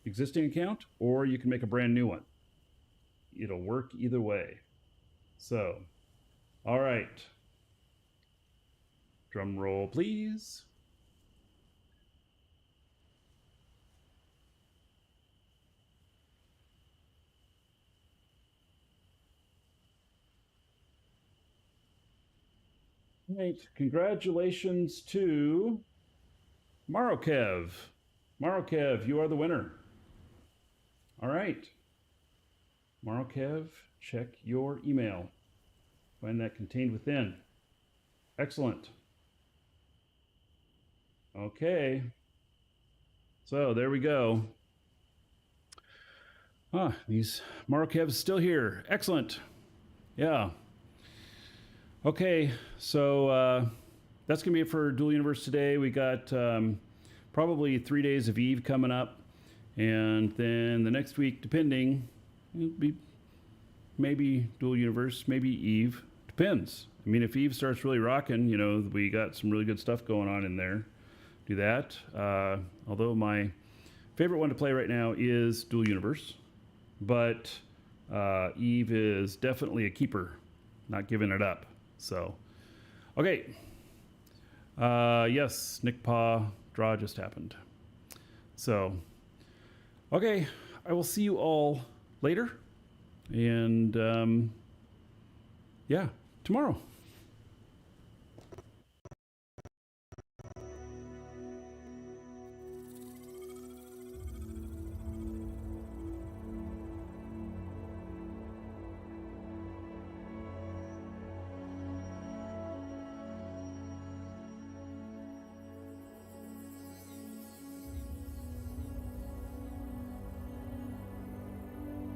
existing account, or you can make a brand new one. It'll work either way. So, all right. Drum roll, please. All right. Congratulations to Marokev. Marokev, you are the winner. All right. Marokev, check your email. Find that contained within. Excellent. Okay. So there we go. These Marokev's still here. Excellent. Yeah. Okay, so that's going to be it for Dual Universe today. We got probably 3 days of Eve coming up. And then the next week, depending, it'll be maybe Dual Universe, maybe Eve. Depends. I mean, if Eve starts really rocking, you know, we got some really good stuff going on in there. Do that. Although my favorite one to play right now is Dual Universe. But Eve is definitely a keeper. Not giving it up. So, okay. Yes, Nick Pa draw just happened. So, okay. I will see you all later. And, yeah, tomorrow.